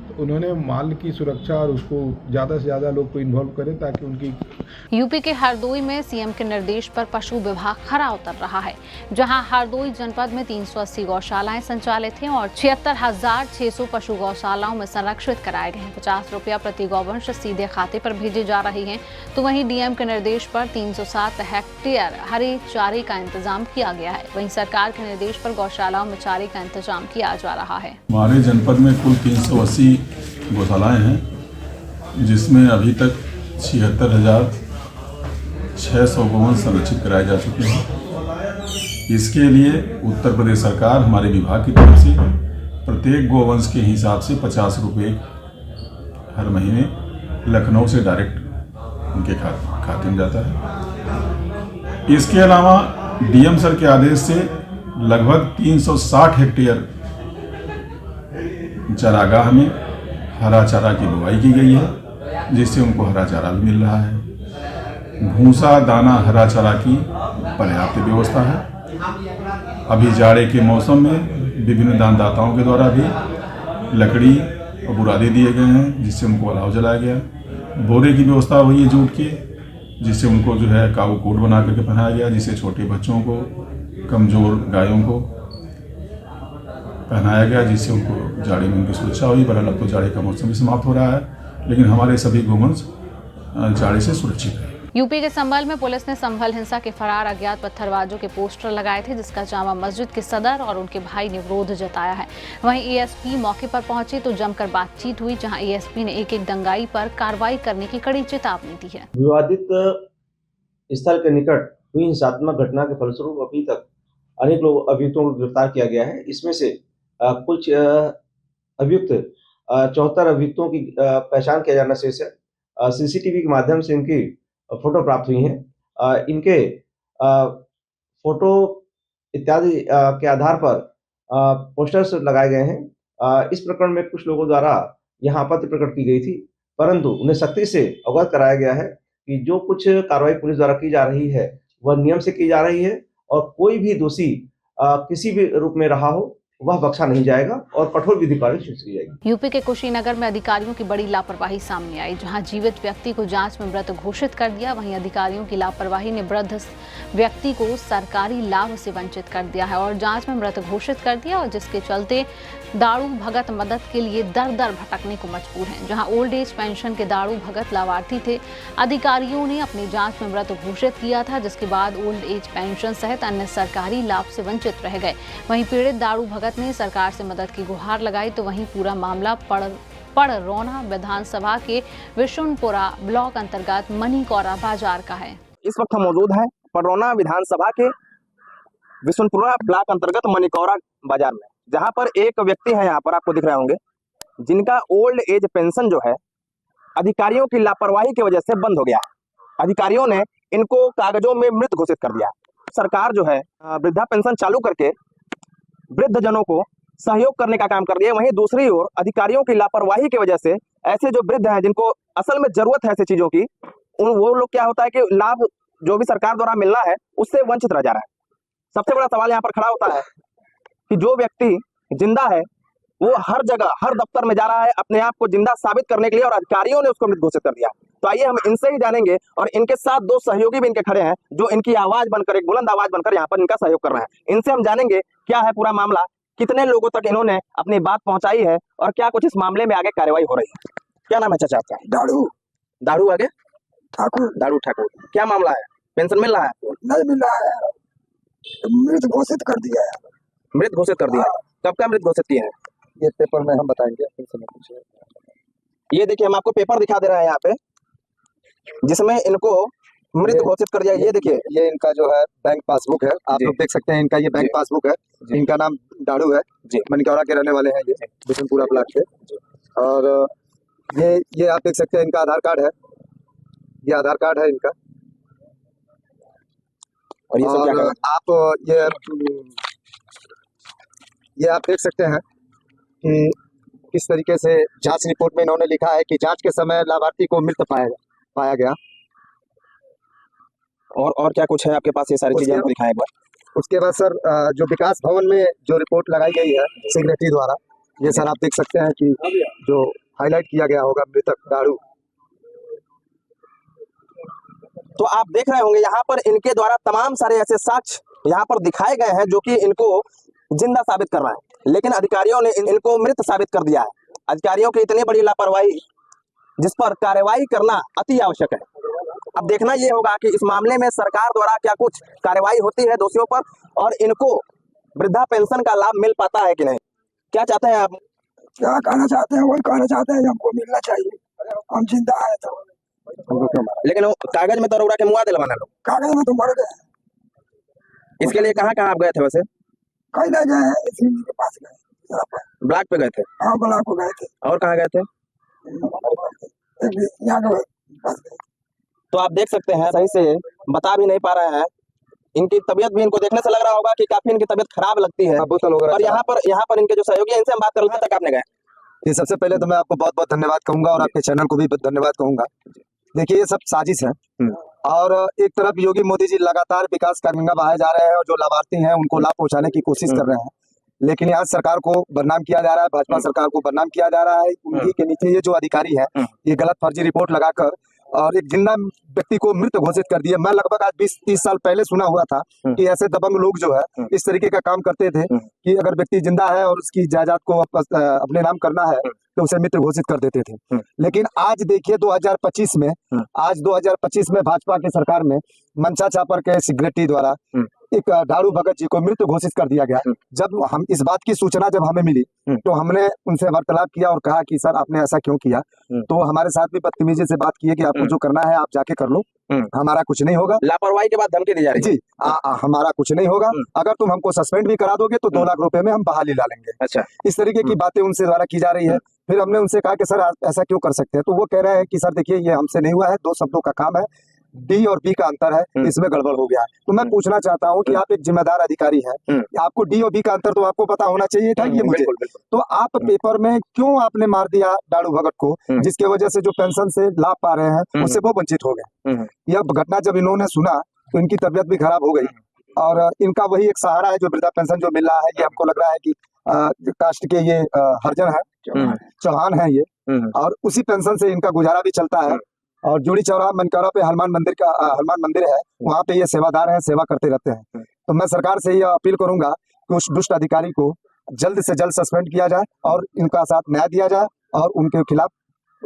तो उन्होंने माल की सुरक्षा और उसको ज़्यादा से ज़्यादा लोग को इन्वॉल्व करें ताकि उनकी। यूपी के हरदोई में सीएम के निर्देश पर पशु विभाग खरा उतर रहा है, जहां हरदोई जनपद में 380 गौशालाएं संचालित हैं और 76,600 पशु गौशालाओं में संरक्षित कराए गए हैं। 50 रुपया प्रति गौवंश सीधे खाते पर भेजे जा रहे हैं। तो वहीं डीएम के निर्देश पर 307 हेक्टेयर हरे चारे का इंतजाम किया गया है। वहीं सरकार के निर्देश पर गौशालाओं में चारे का इंतजाम किया जा रहा है। हमारे जनपद में कुल 380 गौशालाएं हैं, जिसमें अभी तक 76,600 गौवंश संरक्षित कराए जा चुके हैं। इसके लिए उत्तर प्रदेश सरकार हमारे विभाग की तरफ से प्रत्येक गौवंश के हिसाब से 50 रुपये हर महीने लखनऊ से डायरेक्ट उनके खाते में जाता है। इसके अलावा डीएम सर के आदेश से लगभग 360 हेक्टेयर चारागाह में हरा चारा की बुवाई की गई है, जिससे उनको हरा चारा भी मिल रहा है। भूसा दाना हरा चारा की पर्याप्त व्यवस्था है। अभी जाड़े के मौसम में विभिन्न दानदाताओं के द्वारा भी लकड़ी और बुरादे दिए गए हैं, जिससे उनको अलाव जलाया गया। बोरे की व्यवस्था हुई है जूट के, जिससे उनको जो है काबू कोट बना करके पहनाया गया, जिससे छोटे बच्चों को, कमज़ोर गायों को पहनाया गया, जिससे उनको जाड़े में उनकी सुरक्षा हुई। बहरहाल अब तो जाड़े का मौसम भी समाप्त हो रहा है, लेकिन हमारे सभी गौवंश जाड़े से सुरक्षित है। यूपी के संभल में पुलिस ने संभल हिंसा के फरार अज्ञात पत्थरबाजों के पोस्टर लगाए थे, जिसका जामा मस्जिद के सदर और उनके भाई ने विरोध जताया है। वहीं एएसपी मौके पर पहुंचे तो जमकर बातचीत हुई, जहां एएसपी ने एक दंगाई पर कार्रवाई करने की कड़ी चेतावनी दी है। विवादित स्थल के निकट हुई हिंसात्मक घटना के फलस्वरूप अभी तक अनेक लोग अभियुक्तों को गिरफ्तार किया गया है। इसमें से कुछ अभियुक्त 74 अभियुक्तों की पहचान किया जाना शेष है। सीसीटीवी के माध्यम से इनकी फोटो प्राप्त हुई हैं। इनके फोटो इत्यादि के आधार पर पोस्टर्स लगाए गए हैं। इस प्रकरण में कुछ लोगों द्वारा यहाँ आपत्ति प्रकट की गई थी, परंतु उन्हें सख्ती से अवगत कराया गया है कि जो कुछ कार्रवाई पुलिस द्वारा की जा रही है वह नियम से की जा रही है और कोई भी दोषी किसी भी रूप में रहा हो वह बख्शा नहीं जाएगा और कठोर विधि कार्रवाई की जाएगी। यूपी के कुशीनगर में अधिकारियों की बड़ी लापरवाही सामने आई, जहां जीवित व्यक्ति को जांच में मृत घोषित कर दिया। वहीं अधिकारियों की लापरवाही ने वृद्ध व्यक्ति को सरकारी लाभ से वंचित कर दिया है और जांच में मृत घोषित कर दिया, और जिसके चलते दारू भगत मदद के लिए दर दर भटकने को मजबूर हैं। जहां ओल्ड एज पेंशन के दारू भगत लाभार्थी थे, अधिकारियों ने अपनी जांच में मृत घोषित किया था, जिसके बाद ओल्ड एज पेंशन सहित अन्य सरकारी लाभ से वंचित रह गए। वहीं पीड़ित दारू भगत ने सरकार से मदद की गुहार लगाई, तो वहीं पूरा मामला पड़रौना विधानसभा के विशुनपुरा ब्लॉक अंतर्गत मनीकौरा बाजार का है। इस वक्त हम मौजूद हैं पड़रौना विधानसभा के विशुनपुरा ब्लॉक अंतर्गत मनिकौरा बाजार में, जहां पर एक व्यक्ति है, यहाँ पर आपको दिख रहे होंगे, जिनका ओल्ड एज पेंशन जो है अधिकारियों की लापरवाही की वजह से बंद हो गया। अधिकारियों ने इनको कागजों में मृत घोषित कर दिया। सरकार जो है वृद्धा पेंशन चालू करके वृद्ध जनों को सहयोग करने का काम कर रही है। वहीं दूसरी ओर अधिकारियों की लापरवाही की वजह से ऐसे जो वृद्ध हैं जिनको असल में जरूरत है ऐसी चीजों की, वो लोग क्या होता है कि लाभ जो भी सरकार द्वारा मिलना है उससे वंचित रह जा रहा है। सबसे बड़ा सवाल यहाँ पर खड़ा होता है कि जो व्यक्ति जिंदा है वो हर जगह हर दफ्तर में जा रहा है अपने आप को जिंदा साबित करने के लिए, और अधिकारियों ने उसको मृत घोषित कर दिया। तो आइए हम इनसे ही जानेंगे, और इनके साथ दो सहयोगी भी इनके खड़े हैं जो इनकी आवाज बनकर, एक बुलंद आवाज बनकर यहाँ पर इनका सहयोग कर रहे हैं। इनसे हम जानेंगे क्या है पूरा मामला, कितने लोगों तक इन्होंने अपनी बात पहुंचाई है और क्या कुछ इस मामले में आगे कार्रवाई हो रही है। क्या नाम है चाचा आपका? दाड़ू आगे ठाकुर। दाड़ू ठाकुर, क्या मामला है? पेंशन मिल रहा है? नहीं मिल रहा है, मृत घोषित कर दिया है। मृत घोषित कर दिया है? कब का मृत घोषित किए हैं? ये पेपर में हम बताएंगे। ये देखिए, हम आपको पेपर दिखा दे रहे हैं यहाँ पे, जिसमें इनको मृत घोषित कर दिया। ये देखिए, ये इनका जो है बैंक पासबुक है, आप लोग देख सकते हैं। इनका ये बैंक पासबुक है। इनका नाम दाड़ू है, मनिकौरा के रहने वाले हैं, ये विशुनपुरा ब्लॉक के। और ये आप देख सकते हैं, इनका आधार कार्ड है, ये आधार कार्ड है इनका। और ये सब क्या है? आप ये आप देख सकते हैं कि किस तरीके से जांच रिपोर्ट में इन्होंने लिखा है कि जांच के समय लाभार्थी को मृत पाया गया। और क्या कुछ है आपके पास? ये सारी चीजें हमको दिखाएं एक बार। उसके बाद सर जो विकास भवन में जो रिपोर्ट लगाई गई है सेक्रेटरी द्वारा, ये सर आप देख सकते हैं कि जो हाईलाइट किया गया होगा मृतक दाड़ू। तो आप देख रहे होंगे यहाँ पर इनके द्वारा तमाम सारे ऐसे साक्ष्य यहाँ पर दिखाए गए हैं जो कि इनको जिंदा साबित कर रहा है, लेकिन अधिकारियों ने इनको मृत साबित कर दिया है। अधिकारियों की इतनी बड़ी लापरवाही जिस पर कार्रवाई करना अति आवश्यक है। अब देखना ये होगा कि इस मामले में सरकार द्वारा क्या कुछ कार्रवाई होती है दोषियों पर, और इनको वृद्धा पेंशन का लाभ मिल पाता है कि नहीं। क्या चाहते हैं आप? क्या कहना चाहते हैं वही कहना चाहते हैं, हमको मिलना चाहिए, हम जिंदा है तो। लेकिन वो कागज में तो रउरा के मुआ दिलवाना लोग, कागज में तो मर गए। इसके लिए कहाँ कहाँ आप गए थे? वैसे कहीं नहीं गए हैं, इसी के पास गए, ब्लॉक पे गए थे? हाँ, ब्लॉक पे गए थे। और कहाँ गए थे? यहाँ के पास गए। तो आप देख सकते हैं, सही से बता भी नहीं पा रहे हैं। इनकी तबीयत भी, इनको देखने से लग रहा होगा कि काफी इनकी तबीयत खराब लगती है। और यहाँ पर इनके जो सहयोगी हैं, इनसे हम बात कर लेते हैं। तक आपने गए? ये सबसे पहले तो मैं आपको बहुत बहुत धन्यवाद कहूंगा और आपके चैनल को भी धन्यवाद कहूंगा। देखिए, ये सब साजिश है, और एक तरफ योगी मोदी जी लगातार विकास का गंगा बहाए जा रहे हैं और जो लाभार्थी हैं उनको लाभ पहुंचाने की कोशिश कर रहे हैं, लेकिन यहाँ सरकार को बदनाम किया जा रहा है, भाजपा सरकार को बदनाम किया जा रहा है। उनकी के नीचे ये जो अधिकारी है, ये गलत फर्जी रिपोर्ट लगाकर और एक जिंदा व्यक्ति को मृत घोषित कर दिया। मैं लगभग आज 20-30 साल पहले सुना हुआ था कि ऐसे दबंग लोग जो है इस तरीके का काम करते थे कि अगर व्यक्ति जिंदा है और उसकी जायदाद को अपने नाम करना है तो उसे मृत घोषित कर देते थे। लेकिन आज देखिए 2025 में, आज 2025 में भाजपा की सरकार में मंचा चापर के सेक्रेटरी द्वारा एक दाड़ू भगत जी को मृत घोषित कर दिया गया। जब हम इस बात की सूचना जब हमें मिली तो हमने उनसे वार्तालाप किया और कहा कि सर आपने ऐसा क्यों किया। तो हमारे साथ भी बदतमीजी से बात की है कि आपको जो करना है आप जाके कर लो, हमारा कुछ नहीं होगा। लापरवाही के बाद धमकी दी जा रही है जी, हमारा कुछ नहीं होगा, अगर तुम हमको सस्पेंड भी करा दोगे तो 2 लाख रुपए में हम बहाली ला लेंगे। अच्छा, इस तरीके की बातें उनसे द्वारा की जा रही है। फिर हमने उनसे कहा कि सर आप ऐसा क्यों कर सकते हैं, तो वो कह रहे हैं कि सर देखिए ये हमसे नहीं हुआ है, 2 शब्दों का काम है, डी और बी का अंतर है, इसमें गड़बड़ हो गया है। तो मैं पूछना चाहता हूं कि आप एक जिम्मेदार अधिकारी हैं, आपको डी और बी का अंतर तो आपको पता होना चाहिए था ये मुझे। तो आप पेपर में क्यों आपने मार दिया दाड़ू भगत को, जिसकी वजह से जो पेंशन से लाभ पा रहे हैं उससे वो वंचित हो गए। यह घटना जब इन्होंने सुना तो इनकी तबियत भी खराब हो गई, और इनका वही एक सहारा है जो वृद्धा पेंशन जो मिल रहा है। ये हमको लग रहा है कि कास्ट के ये हरिजन है, चौहान है ये, और उसी पेंशन से इनका गुजारा भी चलता है। और जोड़ी चौराहा मनकौरा पे हनुमान मंदिर है, वहाँ पे ये सेवादार हैं, सेवा करते रहते हैं। तो मैं सरकार से ये अपील करूंगा कि उस दुष्ट अधिकारी को जल्द से जल्द सस्पेंड किया जाए और इनका साथ न्याय दिया जाए और उनके खिलाफ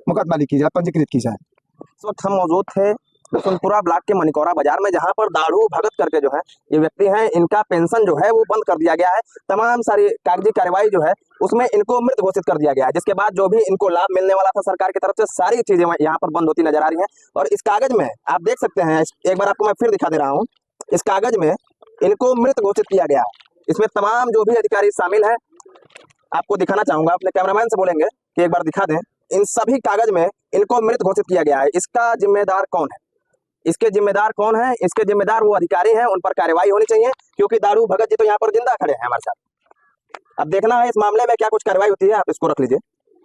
मुकदमा लिखी जाए, पंजीकृत की जाए। इस वक्त हम मौजूद थे विशुनपुरा ब्लॉक के मनिकौरा बाजार में, जहां पर दाड़ू भगत करके जो है ये व्यक्ति हैं, इनका पेंशन जो है वो बंद कर दिया गया है। तमाम सारी कागजी कार्रवाई जो है उसमें इनको मृत घोषित कर दिया गया है, जिसके बाद जो भी इनको लाभ मिलने वाला था सरकार की तरफ से, सारी चीजें यहाँ पर बंद होती नजर आ रही हैं। और इस कागज में आप देख सकते हैं, एक बार आपको मैं फिर दिखा दे रहा हूँ, इस कागज में इनको मृत घोषित किया गया है। इसमें तमाम जो भी अधिकारी शामिल हैं, आपको दिखाना चाहूंगा, अपने कैमरामैन से बोलेंगे कि एक बार दिखा दें। इन सभी कागज में इनको मृत घोषित किया गया है। इसका जिम्मेदार कौन है? इसके जिम्मेदार कौन है? इसके जिम्मेदार वो अधिकारी हैं, उन पर कार्रवाई होनी चाहिए, क्योंकि दारू भगत जी तो यहाँ पर जिंदा खड़े हैं हमारे साथ। अब देखना है इस मामले में क्या कुछ कार्रवाई होती है। आप इसको रख लीजिए।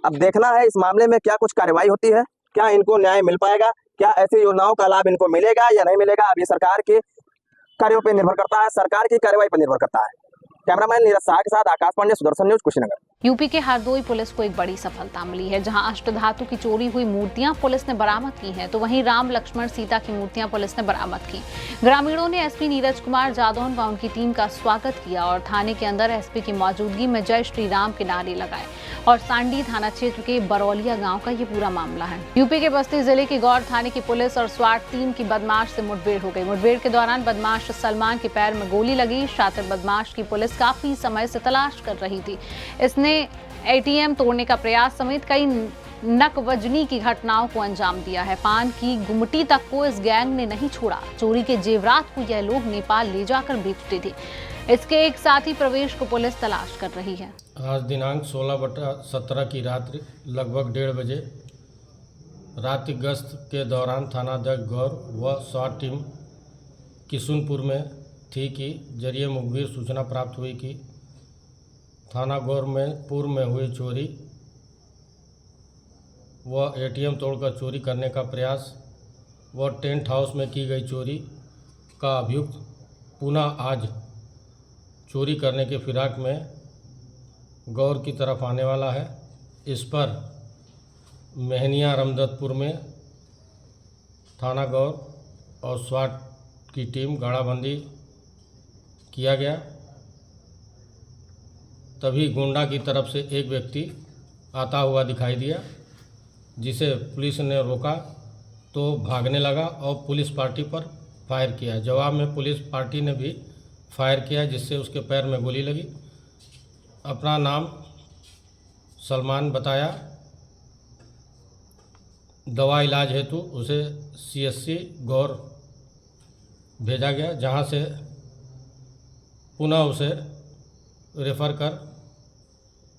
अब देखना है इस मामले में क्या कुछ कार्रवाई होती है, क्या इनको न्याय मिल पाएगा, क्या ऐसी योजनाओं का लाभ इनको मिलेगा या नहीं मिलेगा। अब ये सरकार के कार्यों पर निर्भर करता है, सरकार की कार्रवाई पर निर्भर करता है। कैमरामैन नीरज शाह के साथ आकाश पांडे, सुदर्शन न्यूज, कुशीनगर। यूपी के हरदोई पुलिस को एक बड़ी सफलता मिली है, जहां अष्टधातु की चोरी हुई मूर्तियां पुलिस ने बरामद की हैं, तो वहीं राम लक्ष्मण सीता की मूर्तियां पुलिस ने बरामद की। ग्रामीणों ने एसपी नीरज कुमार जादौन व उनकी टीम का स्वागत किया और थाने के अंदर एसपी की मौजूदगी में जय श्री राम के नारे लगाए। और सांडी थाना क्षेत्र के बरौलिया गांव का ये पूरा मामला है। यूपी के बस्ती जिले के गौर थाने की पुलिस और स्वाट टीम की बदमाश से मुठभेड़ हो गई। मुठभेड़ के दौरान बदमाश सलमान के पैर में गोली लगी। शातिर बदमाश की पुलिस काफी समय से तलाश कर रही थी। इसने एटीएम तोड़ने का प्रयास समेत कई नकवजनी की घटनाओं को अंजाम दिया है। पान की गुमटी तक को इस गैंग ने नहीं छोड़ा। चोरी के जेवरात को यह लोग नेपाल ले जाकर बेचते थे। इसके एक साथी प्रवेश को पुलिस तलाश कर रही है। आज दिनांक 16/17 की रात्रि लगभग 1:30 बजे रात्रि गश्त के दौरान थानाध्यक्ष गौर व स्वाट टीम किशुनपुर में थी कि जरिए मुखबिर सूचना प्राप्त हुई कि थाना गौर में पूर्व में हुई चोरी व एटीएम तोड़कर चोरी करने का प्रयास व टेंट हाउस में की गई चोरी का अभियुक्त पुनः आज चोरी करने के फिराक में गौर की तरफ आने वाला है। इस पर मेहनिया रामदत्तपुर में थाना गौर और स्वाट की टीम गाड़ाबंदी किया गया। तभी गुंडा की तरफ से एक व्यक्ति आता हुआ दिखाई दिया, जिसे पुलिस ने रोका तो भागने लगा और पुलिस पार्टी पर फायर किया। जवाब में पुलिस पार्टी ने भी फायर किया, जिससे उसके पैर में गोली लगी। अपना नाम सलमान बताया। दवा इलाज हेतु उसे CSC गौर भेजा गया, जहां से पुनः उसे रेफर कर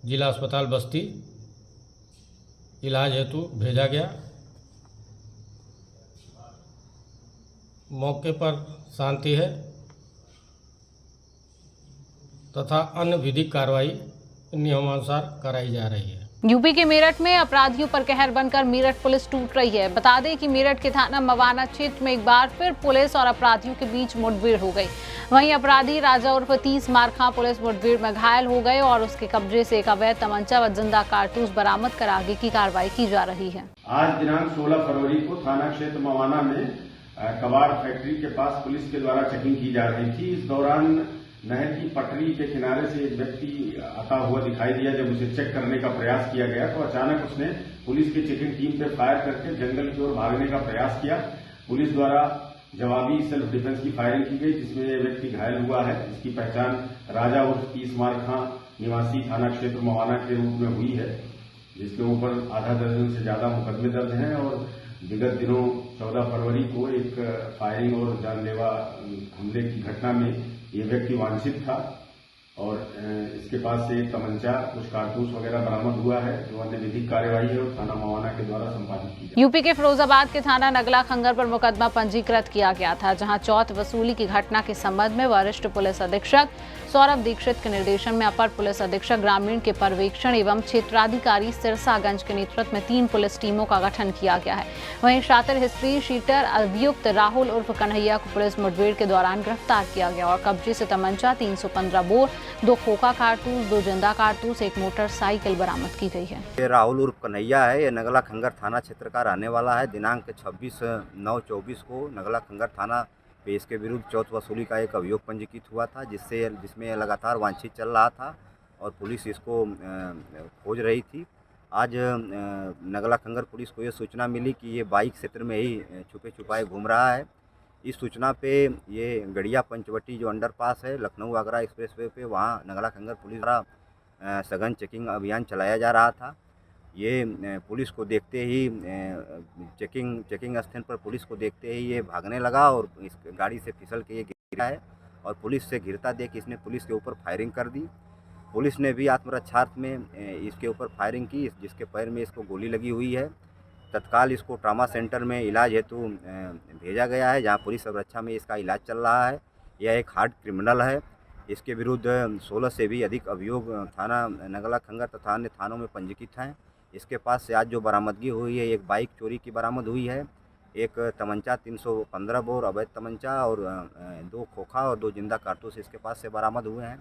जिला अस्पताल बस्ती इलाज हेतु भेजा गया। मौके पर शांति है तथा अन्य विधिक कार्रवाई नियमानुसार कराई जा रही है। यूपी के मेरठ में अपराधियों पर कहर बनकर मेरठ पुलिस टूट रही है। बता दें कि मेरठ के थाना मवाना क्षेत्र में एक बार फिर पुलिस और अपराधियों के बीच मुठभेड़ हो गई। वहीं अपराधी राजा उर्फ 30 मारखा पुलिस मुठभेड़ में घायल हो गए और उसके कब्जे से एक अवैध तमंचा व जिंदा कारतूस बरामद कर आगे की कार्रवाई की जा रही है। आज दिनांक 16 फरवरी को थाना क्षेत्र मवाना में कबाड़ फैक्ट्री के पास पुलिस के द्वारा चेकिंग की जा रही थी। इस दौरान नहर की पटरी के किनारे से एक व्यक्ति आता हुआ दिखाई दिया। जब उसे चेक करने का प्रयास किया गया तो अचानक उसने पुलिस की चेकिंग टीम पर फायर करके जंगल की ओर भागने का प्रयास किया। पुलिस द्वारा जवाबी सेल्फ डिफेंस की फायरिंग की गई, जिसमें यह व्यक्ति घायल हुआ है। इसकी पहचान राजा उर्फ 30 मारखा निवासी थाना क्षेत्र मवाना के रूप में हुई है, जिसके ऊपर आधा दर्जन से ज्यादा मुकदमे दर्ज हैं। और विगत दिनों 14 फरवरी को एक फायरिंग और जानलेवा हमले की घटना में ये व्यक्ति वांछित था और इसके पास से एक तमंचा, कुछ कारतूस वगैरह बरामद हुआ है, जो अन्य विधिक कार्यवाही है और थाना मवाना के द्वारा संपादित की जाए। यूपी के फिरोजाबाद के थाना नगला खंगर पर मुकदमा पंजीकृत किया गया था, जहां चौथ वसूली की घटना के संबंध में वरिष्ठ पुलिस अधीक्षक सौरभ दीक्षित के निर्देशन में अपर पुलिस अधीक्षक ग्रामीण के पर्यवेक्षण एवं क्षेत्राधिकारी सिरसागंज के नेतृत्व में 3 पुलिस टीमों का गठन किया गया है। वहीं शातिर हिस्ट्री शीटर अभियुक्त राहुल उर्फ कन्हैया को पुलिस मुठभेड़ के दौरान गिरफ्तार किया गया और कब्जे से तमंचा, 315 बोर, 2 खोखा कारतूस, 2 जिंदा कारतूस, एक मोटरसाइकिल बरामद की गई है। ये राहुल उर्फ कन्हैया है। ये नगला खंगर थाना क्षेत्र का रहने वाला है। दिनांक 26/9/24 को नगला खंगर थाना पे इसके विरुद्ध चौथ वसूली का एक अभियोग पंजीकृत हुआ था, जिसमें लगातार वांछित चल रहा था और पुलिस इसको खोज रही थी। आज नगला खंगर पुलिस को ये सूचना मिली कि ये बाइक क्षेत्र में ही छुपे छुपाए घूम रहा है। इस सूचना पे ये गड़िया पंचवटी जो अंडरपास है लखनऊ आगरा एक्सप्रेसवे पे, वहाँ नगला खंगर पुलिस द्वारा सघन चेकिंग अभियान चलाया जा रहा था। ये पुलिस को देखते ही चेकिंग स्थान पर पुलिस को देखते ही ये भागने लगा और इस गाड़ी से फिसल के ये गिरा है और पुलिस से घिरता देख इसने पुलिस के ऊपर फायरिंग कर दी। पुलिस ने भी आत्मरक्षार्थ में इसके ऊपर फायरिंग की, जिसके पैर में इसको गोली लगी हुई है। तत्काल इसको ट्रामा सेंटर में इलाज हेतु भेजा गया है, जहां पुलिस सुरक्षा में इसका इलाज चल रहा है। यह एक हार्ड क्रिमिनल है। इसके विरुद्ध 16 से भी अधिक अभियोग थाना नगला खंगर तथा अन्य थानों में पंजीकृत हैं। इसके पास से आज जो बरामदगी हुई है, एक बाइक चोरी की बरामद हुई है, एक तमंचा 315 बोर अवैध तमंचा और 2 खोखा और 2 जिंदा कारतूस इसके पास से बरामद हुए हैं।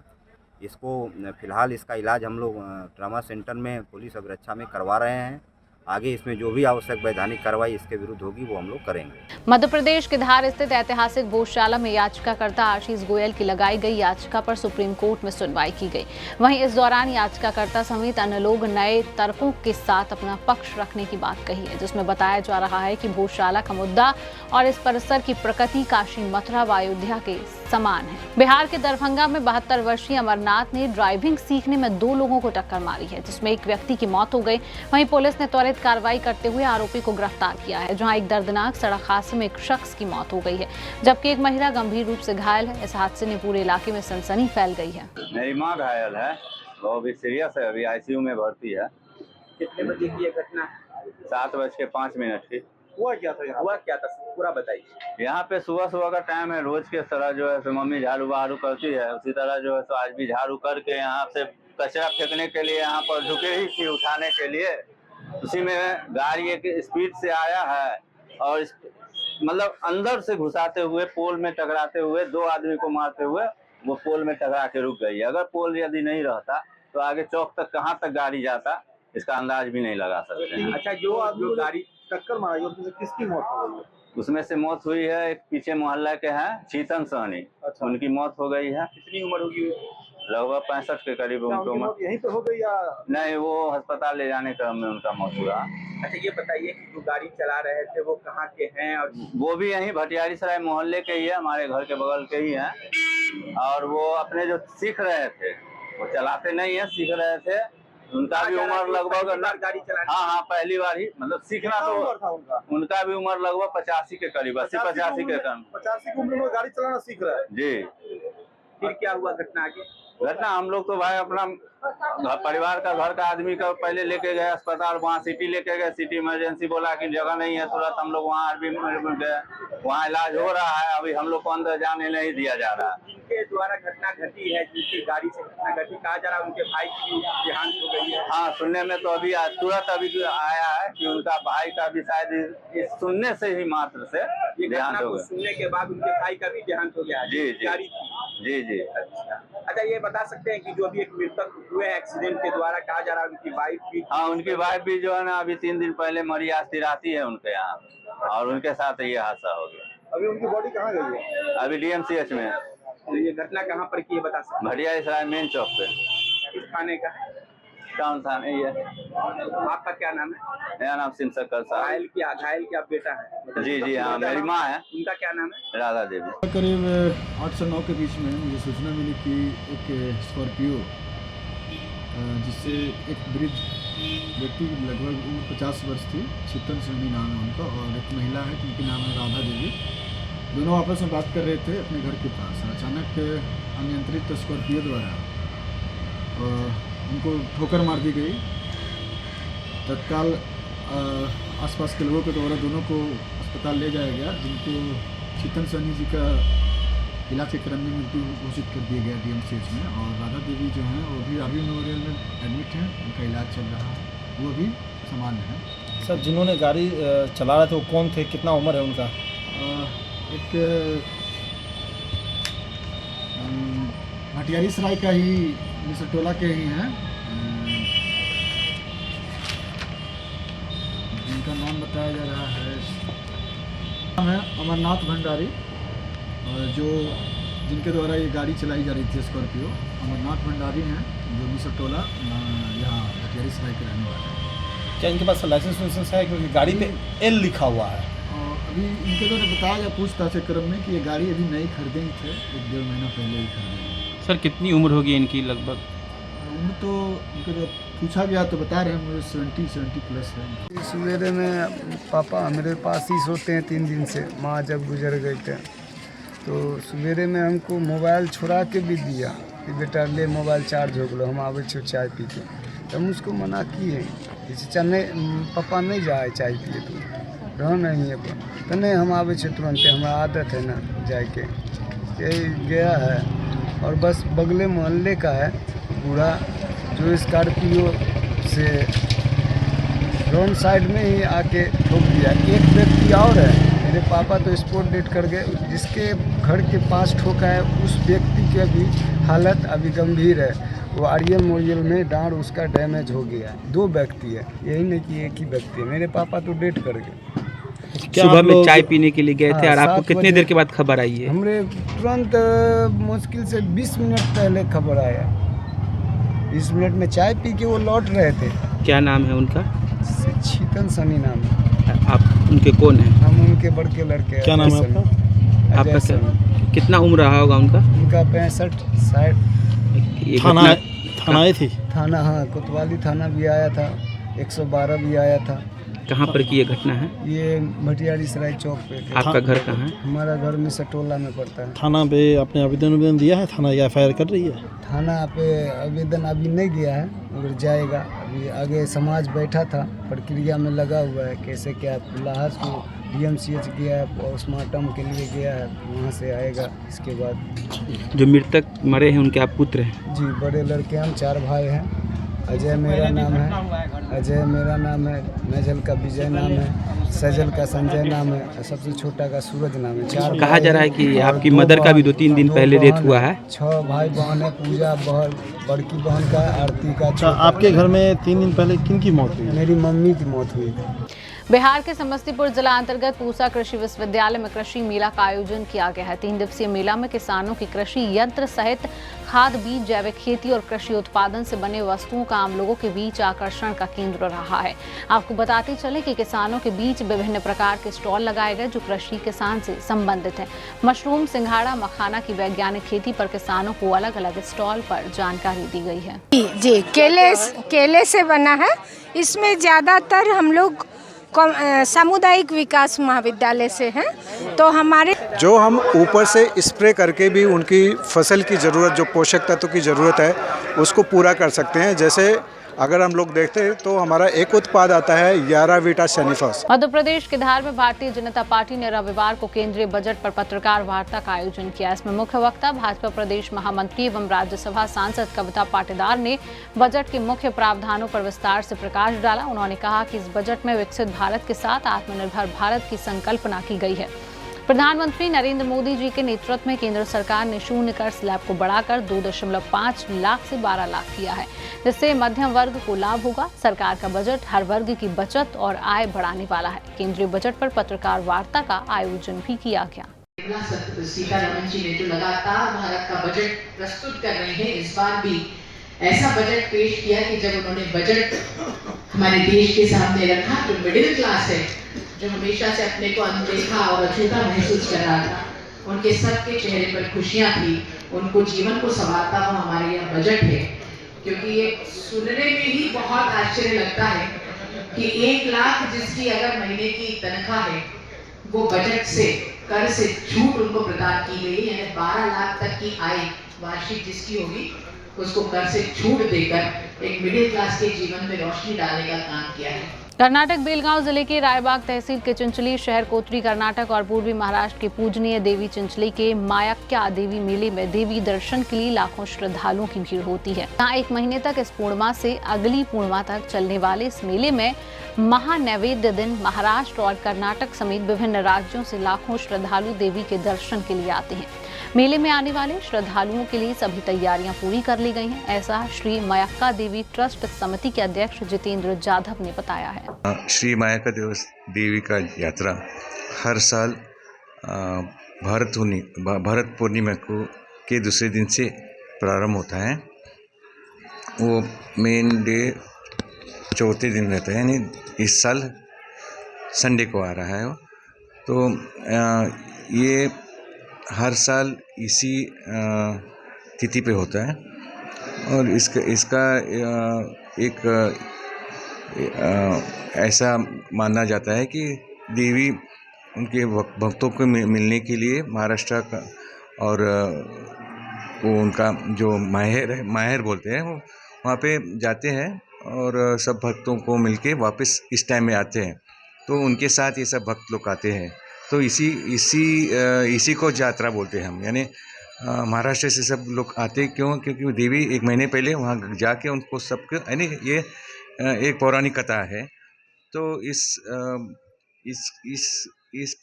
इसको फिलहाल इसका इलाज हम लोग ट्रामा सेंटर में पुलिस अभिरक्षा में करवा रहे हैं। आगे इसमें जो भी आवश्यक वैधानिक कार्रवाई इसके विरुद्ध होगी वो हम लोग करेंगे। मध्य प्रदेश के धार स्थित ऐतिहासिक भोजशाला में याचिकाकर्ता आशीष गोयल की लगाई गई याचिका पर सुप्रीम कोर्ट में सुनवाई की गई। वहीं इस दौरान याचिकाकर्ता समेत अन्य लोग नए तर्कों के साथ अपना पक्ष रखने की बात कही है, जिसमें बताया जा रहा है कि भोजशाला का मुद्दा और इस परिसर की प्रकृति काशी मथुरा व अयोध्या के समान है। बिहार के दरभंगा में 72 वर्षीय अमरनाथ ने ड्राइविंग सीखने में 2 लोगों को टक्कर मारी है, जिसमें एक व्यक्ति की मौत हो गई। वहीं पुलिस ने त्वरित कार्रवाई करते हुए आरोपी को गिरफ्तार किया है, जहां एक दर्दनाक सड़क हादसे में एक शख्स की मौत हो गई है, जबकि एक महिला गंभीर रूप से घायल है। इस हादसे ने पूरे इलाके में सनसनी फैल गई है। मेरी माँ घायल है, वो भी सीरियस है, अभी आईसीयू में भर्ती है। कितने बजे की ये घटना है? 7:05 की। हुआ क्या था पूरा बताइए। यहाँ पे सुबह का टाइम है, रोज के तरह जो है मम्मी झाड़ू बहारू करती है, उसी तरह जो है तो आज भी झाड़ू करके यहाँ से कचरा फेंकने के लिए यहाँ पर झुके ही थी उठाने के लिए। उसी में गाड़ी एक स्पीड से आया है और मतलब अंदर से घुसाते हुए पोल में टकराते हुए 2 आदमी को मारते हुए वो पोल में टकरा के रुक गई। अगर पोल यदि नहीं रहता तो आगे चौक तक कहाँ तक गाड़ी जाता इसका अंदाज भी नहीं लगा सकते हैं। अच्छा, जो आदमी गाड़ी टक्कर मारी उसमें किसकी मौत हो गई? उसमें से मौत हुई है, एक पीछे मोहल्ला के हैं चीतन सहनी। अच्छा। उनकी मौत हो गई है। कितनी उम्र होगी? लगभग 65 के करीब उनकी उम्र। यहीं पे हो गई या नहीं, वो अस्पताल ले जाने क्रम में उनका मौत हुआ। अच्छा, ये बताइए कि जो गाड़ी चला रहे थे वो कहाँ के हैं? और वो भी यहीं भटियारी सराय मोहल्ले के ही है, हमारे घर के बगल के ही हैं। और वो अपने जो सीख रहे थे, वो चलाते नहीं है, सीख रहे थे। उनका भी उम्र लगभग गाड़ी चलाने। हाँ, पहली बार ही मतलब सीखना तो उनका भी उम्र लगभग 85 के करीब, 80-85 के करीब। 85 की उम्र में गाड़ी चलाना सीख रहा है जी। फिर क्या हुआ घटना आगे? घटना हम लोग तो भाई अपना परिवार का घर का आदमी का पहले लेके गए अस्पताल, वहाँ सिटी लेके गए। सिटी इमरजेंसी बोला कि जगह नहीं है, तुरंत हम लोग वहाँ आरबी में गए, वहाँ इलाज हो रहा है। अभी हम लोग को अंदर जाने नहीं दिया जा रहा है। जिनके द्वारा घटना घटी है, जिनकी गाड़ी से घटना घटी, कहा जा रहा है उनके भाई की देहांत हो गई है। हाँ, सुनने में तो अभी तुरंत अभी आया है कि उनका भाई का भी शायद इस सुनने से ही मात्र से देहांत हो गया। सुनने के बाद उनके भाई का भी देहांत हो गया। जी गाड़ी जी। अच्छा, ये बता सकते हैं कि जो अभी एक मृतक हुए एक्सीडेंट के द्वारा, कहा जा रहा है उनकी वाइफ भी? हाँ, उनकी वाइफ भी जो है ना अभी 3 दिन पहले मरी, आज तिराती है उनके यहाँ, और उनके साथ ये हादसा हो गया। अभी उनकी बॉडी कहाँ गई है? अभी DMCH में। ये घटना कहाँ पर की है बता सकते हैं? भटियारी सराय मेन चौक पे। किस थाने का? टाउन थाने ही है। आपका क्या नाम है? मेरा नाम सिमशक्कर साहब। घायल क्या बेटा है? जी हाँ, मेरी माँ है। उनका क्या नाम है? राधा देवी। करीब 8 से 9 के बीच में मुझे सूचना मिली कि एक स्कॉर्पियो जिससे एक वृद्ध व्यक्ति लगभग उम्र 50 वर्ष थी, चीतन सहनी नाम है उनका, और एक महिला है जिनकी नाम है राधा देवी। दोनों आपस में बात कर रहे थे अपने घर के पास। अचानक अनियंत्रित स्कॉर्पियो द्वारा उनको ठोकर मार दी गई। तत्काल आसपास के लोगों के द्वारा दोनों को अस्पताल ले जाया गया, जिनको चीतन सहनी जी का इलाज के क्रम में मृत्यु घोषित कर दिया गया DMCH में। और राधा देवी जो हैं वो भी अभी मेमोरियल में एडमिट हैं, उनका इलाज चल रहा है, वो भी सामान्य है। सर, जिन्होंने गाड़ी चला रहे थे वो कौन थे, कितना उम्र है उनका? एक भटियारी सराय का ही मिसरटोला के ही हैं, जिनका नाम बताया जा रहा है, नाम है अमरनाथ भंडारी, जो जिनके द्वारा ये गाड़ी चलाई जा रही थी स्कॉर्पियो। अमरनाथ भंडारी हैं जो मिसरटोला यहाँ भटियारी सराय के रहने वाले हैं। क्या इनके पास लाइसेंस है? क्योंकि गाड़ी पे L लिखा हुआ है। अभी इनके द्वारा बताया गया पूछताछ के क्रम में कि ये गाड़ी अभी नई खरीदे ही थे, 1-1.5 महीना पहले ही खरीदे। सर, कितनी उम्र होगी इनकी लगभग? उम्र तो इनको जब पूछा गया तो बता रहे हैं मुझे 70 प्लस है। सवेरे में पापा मेरे पास ही सोते हैं 3 दिन से। माँ जब गुजर गए थे तो सवेरे में हमको मोबाइल छुड़ा के भी दिया कि बेटा ले मोबाइल चार्ज हो गलो, हम आवे छो चाय पी के। तो हम उसको मना किए, चाचा नहीं पापा नहीं जाए चाय पिए, तो रहो नहीं है तो नहीं हम आवे छो तुरंत, हमारा आदत है ना जाए के। यही गया है और बस बगले मोहल्ले का है पूरा, जो स्कॉर्पियो से रोड साइड में ही आके ठोक दिया। एक व्यक्ति और है, मेरे पापा तो स्पॉट डेट कर गए, जिसके घर के पास ठोका है उस व्यक्ति की भी हालत अभी गंभीर है। वो आर्यन मोरियल में डांड उसका डैमेज हो गया है। 2 व्यक्ति है, यही नहीं कि एक ही व्यक्ति है। मेरे पापा तो डेट कर गए। सुबह में चाय पीने के लिए गए थे और आपको कितने देर के बाद खबर आई है? हमरे तुरंत मुश्किल से 20 मिनट पहले खबर आया। 20 मिनट में चाय पी के वो लौट रहे थे। क्या नाम है उनका? शीतन सनी नाम है। आप उनके कौन हैं? हम उनके बड़के लड़के। क्या नाम है आपका? आपका क्या, कितना उम्र रहा होगा उनका? उनका 65-60। थाना आई थी? थाना, हाँ, कोतवाली थाना भी आया था, 112 भी आया था। कहाँ पर की ये घटना है? ये भटियारी सराय चौक पे। आपका घर कहाँ है? हमारा घर में सटोला में पड़ता है। थाना पे आपने आवेदन दिया है? थाना FIR कर रही है? थाना पे आवेदन अभी नहीं गया है, मगर जाएगा। अभी आगे समाज बैठा था, प्रक्रिया में लगा हुआ है। कैसे क्या लाहौर को DMCH गया है, पोस्टमार्टम के लिए गया है, वहाँ से आएगा। इसके बाद जो मृतक मरे हैं उनके आप पुत्र हैं? जी, बड़े लड़के हम 4 भाई हैं। अजय मेरा नाम है, मेजल का विजय नाम है, सजल का संजय नाम है और सबसे छोटा का सूरज नाम है। 4 कहा जा रहा है कि आपकी मदर का भी 2-3 दिन पहले डेथ हुआ है। 6 भाई बहन है। पूजा बड़की बहन का, आरती का। अच्छा, आपके घर में 3 दिन पहले किन की मौत हुई? मेरी मम्मी की मौत हुई थी। बिहार के समस्तीपुर जिला अंतर्गत पूसा कृषि विश्वविद्यालय में कृषि मेला का आयोजन किया गया है। 3 दिवसीय मेला में किसानों की कृषि यंत्र सहित खाद, बीज, जैविक खेती और कृषि उत्पादन से बने वस्तुओं का आम लोगों के बीच आकर्षण का केंद्र रहा है। आपको बताते चले कि किसानों के बीच विभिन्न प्रकार के स्टॉल लगाए गए जो कृषि किसान से संबंधित हैं। मशरूम, सिंघाड़ा, मखाना की वैज्ञानिक खेती पर किसानों को अलग अलग स्टॉल पर जानकारी दी गई है। जी, केले से बना है। इसमें ज़्यादातर हम लोग सामुदायिक विकास महाविद्यालय से हैं, तो हमारे जो हम ऊपर से स्प्रे करके भी उनकी फसल की ज़रूरत, जो पोषक तत्व की ज़रूरत है, उसको पूरा कर सकते हैं। जैसे अगर हम लोग देखते हैं तो हमारा एक उत्पाद आता है यारावीटा सैनिफस। मध्य प्रदेश के धार में भारतीय जनता पार्टी ने रविवार को केंद्रीय बजट पर पत्रकार वार्ता का आयोजन किया। इसमें मुख्य वक्ता भाजपा प्रदेश महामंत्री एवं राज्यसभा सांसद कविता पाटीदार ने बजट के मुख्य प्रावधानों पर विस्तार से प्रकाश डाला। उन्होंने कहा कि इस बजट में विकसित भारत के साथ आत्मनिर्भर भारत की संकल्पना की गई है। प्रधानमंत्री नरेंद्र मोदी जी के नेतृत्व में केंद्र सरकार ने शून्य कर स्लैब को बढ़ाकर 2.5 लाख से 12 लाख किया है, जिससे मध्यम वर्ग को लाभ होगा। सरकार का बजट हर वर्ग की बचत और आय बढ़ाने वाला है। केंद्रीय बजट पर पत्रकार वार्ता का आयोजन भी किया गया। सीतारमण जी ने जो लगातार भारत का बजट प्रस्तुत कर रहे हैं, इस बार भी ऐसा बजट पेश किया कि जब उन्होंने बजट हमारे देश के सामने रखा, जो मिडिल क्लास है, जो हमेशा से अपने को अनदेखा और अछूता महसूस कर रहा था, उनके सबके चेहरे पर खुशियां थी। उनको जीवन को संवारता हुआ हमारे यह बजट है, क्योंकि ये सुनने में ही बहुत आश्चर्य लगता है कि 1 लाख जिसकी अगर महीने की तनख्वाह है, वो बजट से कर से छूट उनको प्रदान की गई, यानी 12 लाख तक की आय वार्षिक जिसकी होगी उसको कर से छूट देकर एक मिडिल क्लास के जीवन में रोशनी डालने का काम किया है। कर्नाटक बेलगांव जिले के रायबाग तहसील के चिंचली शहर कोतरी कर्नाटक और पूर्वी महाराष्ट्र के पूजनीय देवी चिंचली के मायक्या देवी मेले में देवी दर्शन के लिए लाखों श्रद्धालुओं की भीड़ होती है। यहाँ 1 महीने तक इस पूर्णिमा से अगली पूर्णिमा तक चलने वाले इस मेले में महानैवेद्य दिन महाराष्ट्र और कर्नाटक समेत विभिन्न राज्यों से लाखों श्रद्धालु देवी के दर्शन के लिए आते हैं। मेले में आने वाले श्रद्धालुओं के लिए सभी तैयारियां पूरी कर ली गई हैं, ऐसा श्री मायक्का देवी ट्रस्ट समिति के अध्यक्ष जितेंद्र जाधव ने बताया है। श्री मायक्का देवी का यात्रा हर साल भारत पूर्णिमा को के दूसरे दिन से प्रारंभ होता है। वो मेन डे चौथे दिन रहता है, यानी इस साल संडे को आ रहा है। तो ये हर साल इसी तिथि पे होता है और इसका एक ऐसा माना जाता है कि देवी उनके भक्तों को मिलने के लिए महाराष्ट्र और वो उनका जो माहिर बोलते हैं वो वहाँ पे जाते हैं और सब भक्तों को मिलके वापस इस टाइम में आते हैं। तो उनके साथ ये सब भक्त लोग आते हैं, तो इसी को यात्रा बोलते हैं हम। यानी महाराष्ट्र से सब लोग आते क्यों? क्योंकि देवी 1 महीने पहले वहाँ जाके उनको सबको, यानी ये एक पौराणिक कथा है। तो इस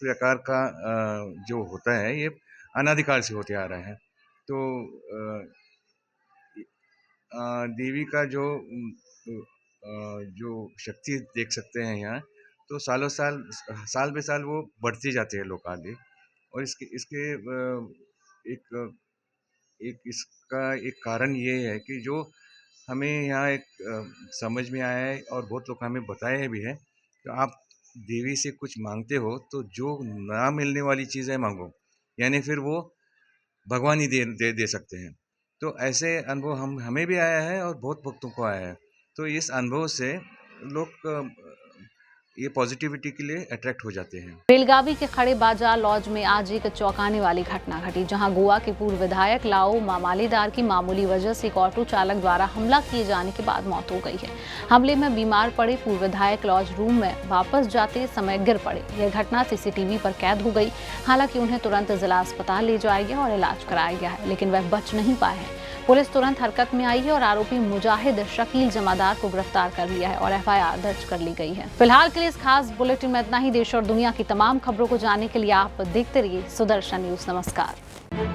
प्रकार का जो होता है ये अनादिकाल से होते आ रहा है। तो देवी का जो शक्ति देख सकते हैं यहाँ, तो साल बे साल वो बढ़ते जाते हैं लोग आगे। और इसका एक कारण ये है कि जो हमें यहाँ एक समझ में आया है और बहुत लोग हमें बताए भी है कि आप देवी से कुछ मांगते हो तो जो ना मिलने वाली चीज़ें मांगो, यानी फिर वो भगवान ही दे सकते हैं। तो ऐसे अनुभव हमें भी आया है और बहुत भक्तों को आया है। तो इस अनुभव से लोग ये पॉजिटिविटी के लिए अट्रैक्ट हो जाते हैं। बेलगावी के खड़े बाजार लॉज में आज एक चौंकाने वाली घटना घटी, जहां गोवा के पूर्व विधायक लाओ मामालीदार की मामूली वजह से एक ऑटो चालक द्वारा हमला किए जाने के बाद मौत हो गई है। हमले में बीमार पड़े पूर्व विधायक लॉज रूम में वापस जाते समय गिर पड़े। यह घटना सीसीटीवी पर कैद हो गई। हालांकि उन्हें तुरंत जिला अस्पताल ले जाया गया और इलाज कराया गया है, लेकिन वह बच नहीं पाए हैं। पुलिस तुरंत हरकत में आई है और आरोपी मुजाहिद शकील जमादार को गिरफ्तार कर लिया है और एफआईआर दर्ज कर ली गई है। फिलहाल के लिए इस खास बुलेटिन में इतना ही। देश और दुनिया की तमाम खबरों को जानने के लिए आप देखते रहिए सुदर्शन न्यूज। नमस्कार।